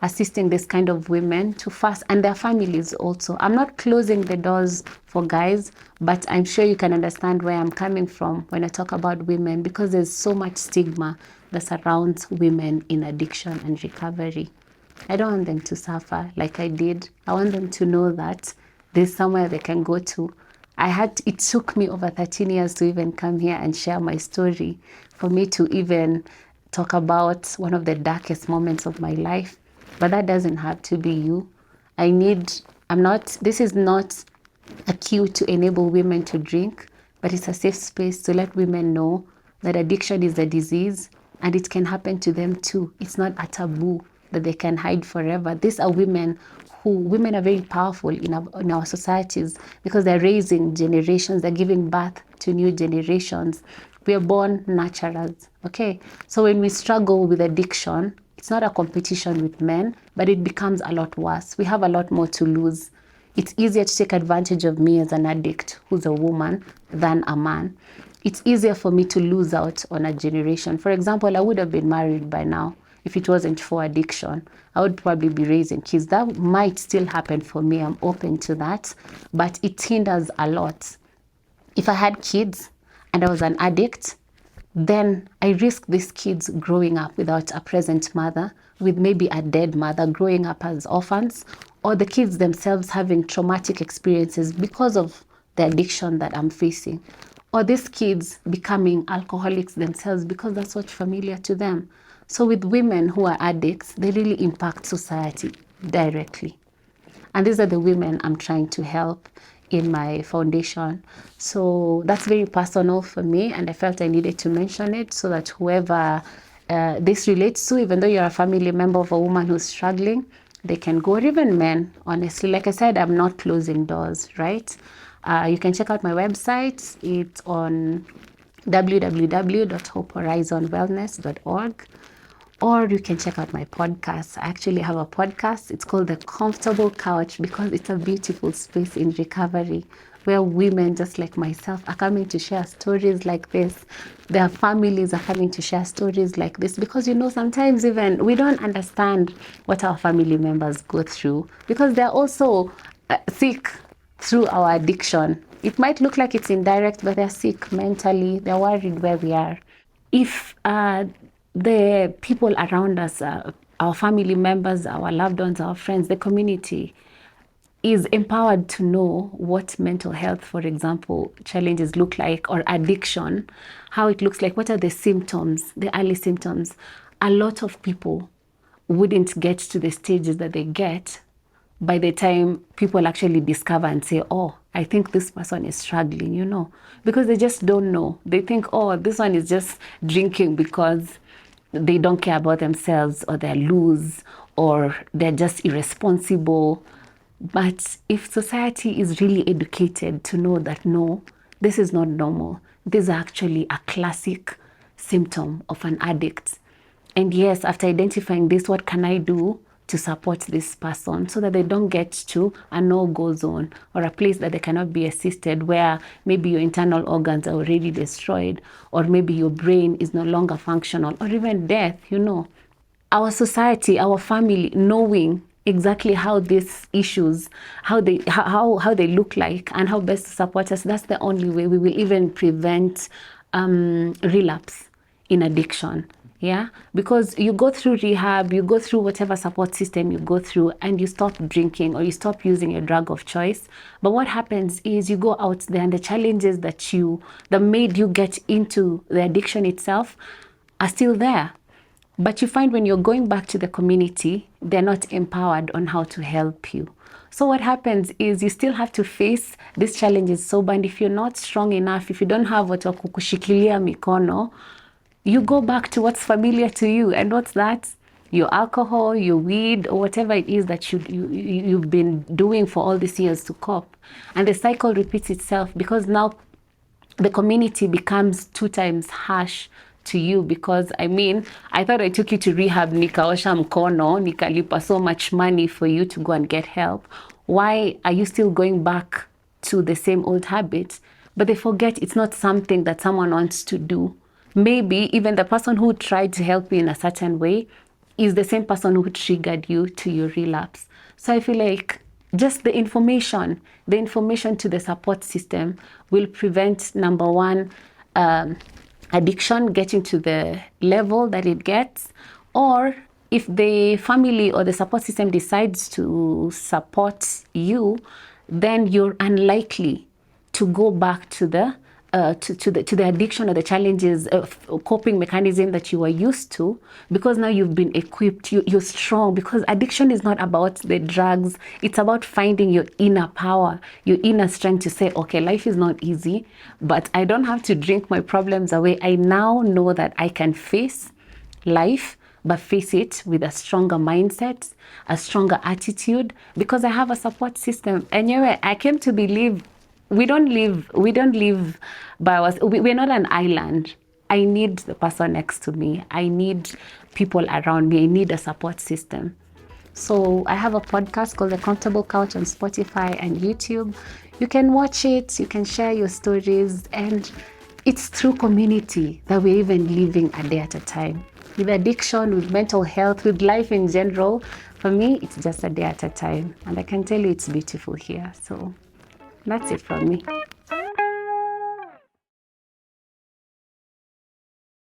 assisting this kind of women to fast, and their families also. I'm not closing the doors for guys, but I'm sure you can understand where I'm coming from when I talk about women, because there's so much stigma that surrounds women in addiction and recovery. I don't want them to suffer like I did. I want them to know that there's somewhere they can go to. It took me over 13 years to even come here and share my story, for me to even talk about one of the darkest moments of my life. But that doesn't have to be you. This is not a cue to enable women to drink, but it's a safe space to let women know that addiction is a disease and it can happen to them too. It's not a taboo that they can hide forever. These are women are very powerful in our societies, because they're raising generations, they're giving birth to new generations. We are born naturals, okay? So when we struggle with addiction, it's not a competition with men, but it becomes a lot worse. We have a lot more to lose. It's easier to take advantage of me as an addict who's a woman than a man. It's easier for me to lose out on a generation. For example, I would have been married by now if it wasn't for addiction. I would probably be raising kids. That might still happen for me. I'm open to that, but it hinders a lot. If I had kids and I was an addict, then I risk these kids growing up without a present mother, with maybe a dead mother, growing up as orphans, or the kids themselves having traumatic experiences because of the addiction that I'm facing. or these kids becoming alcoholics themselves because that's what's familiar to them. So with women who are addicts, they really impact society directly. And these are the women I'm trying to help in my foundation. So that's very personal for me, and I felt I needed to mention it so that whoever this relates to, even though you're a family member of a woman who's struggling, they can go, or even men, honestly. Like I said, I'm not closing doors, right? You can check out my website. It's on www.hopehorizonwellness.org. Or you can check out my podcast. I actually have a podcast. It's called The Comfortable Couch because it's a beautiful space in recovery where women just like myself are coming to share stories like this. Their families are coming to share stories like this because, you know, sometimes even we don't understand what our family members go through because they're also sick through our addiction. It might look like it's indirect, but they're sick mentally. They're worried where we are. If the people around us, our family members, our loved ones, our friends, the community is empowered to know what mental health, for example, challenges look like, or addiction, how it looks like, what are the symptoms, the early symptoms, a lot of people wouldn't get to the stages that they get by the time people actually discover and say, oh, I think this person is struggling, you know, because they just don't know. They think, oh, this one is just drinking because they don't care about themselves, or they're loose, or they're just irresponsible. But if society is really educated to know that, no, this is not normal. This is actually a classic symptom of an addict. And yes, after identifying this, what can I do to support this person so that they don't get to a no-go zone or a place that they cannot be assisted, where maybe your internal organs are already destroyed, or maybe your brain is no longer functional, or even death, you know. Our society, our family, knowing exactly how these issues, how they look like and how best to support us, that's the only way we will even prevent relapse in addiction. Yeah, because you go through rehab, you go through whatever support system you go through, and you stop drinking or you stop using your drug of choice. But what happens is you go out there, and the challenges that made you get into the addiction itself are still there. But you find when you're going back to the community, they're not empowered on how to help you. So what happens is you still have to face these challenges sober, and if you're not strong enough, if you don't have what kukushikilia mikono, you go back to what's familiar to you. And what's that? Your alcohol, your weed, or whatever it is that you've been doing for all these years to cope. And the cycle repeats itself because now the community becomes 2 times harsh to you, because I mean, I thought I took you to rehab, nikaosha mkono, nikalipa so much money for you to go and get help. Why are you still going back to the same old habits? But they forget it's not something that someone wants to do. Maybe even the person who tried to help you in a certain way is the same person who triggered you to your relapse. So I feel like just the information to the support system will prevent, number one, addiction getting to the level that it gets. Or if the family or the support system decides to support you, then you're unlikely to go back to the addiction or the challenges of coping mechanism that you were used to, because now you've been equipped, you're strong. Because addiction is not about the drugs, it's about finding your inner power, your inner strength to say, okay, life is not easy, but I don't have to drink my problems away. I now know that I can face life, but face it with a stronger mindset, a stronger attitude, because I have a support system. And I came to believe we don't live by ourselves. We're not an island. I need the person next to me. I need people around me. I need a support system. So I have a podcast called The Comfortable Couch on Spotify and YouTube. You can watch it, you can share your stories, and it's through community that we're even living a day at a time. With addiction, with mental health, with life in general, for me, it's just a day at a time. And I can tell you it's beautiful here. So that's it from me.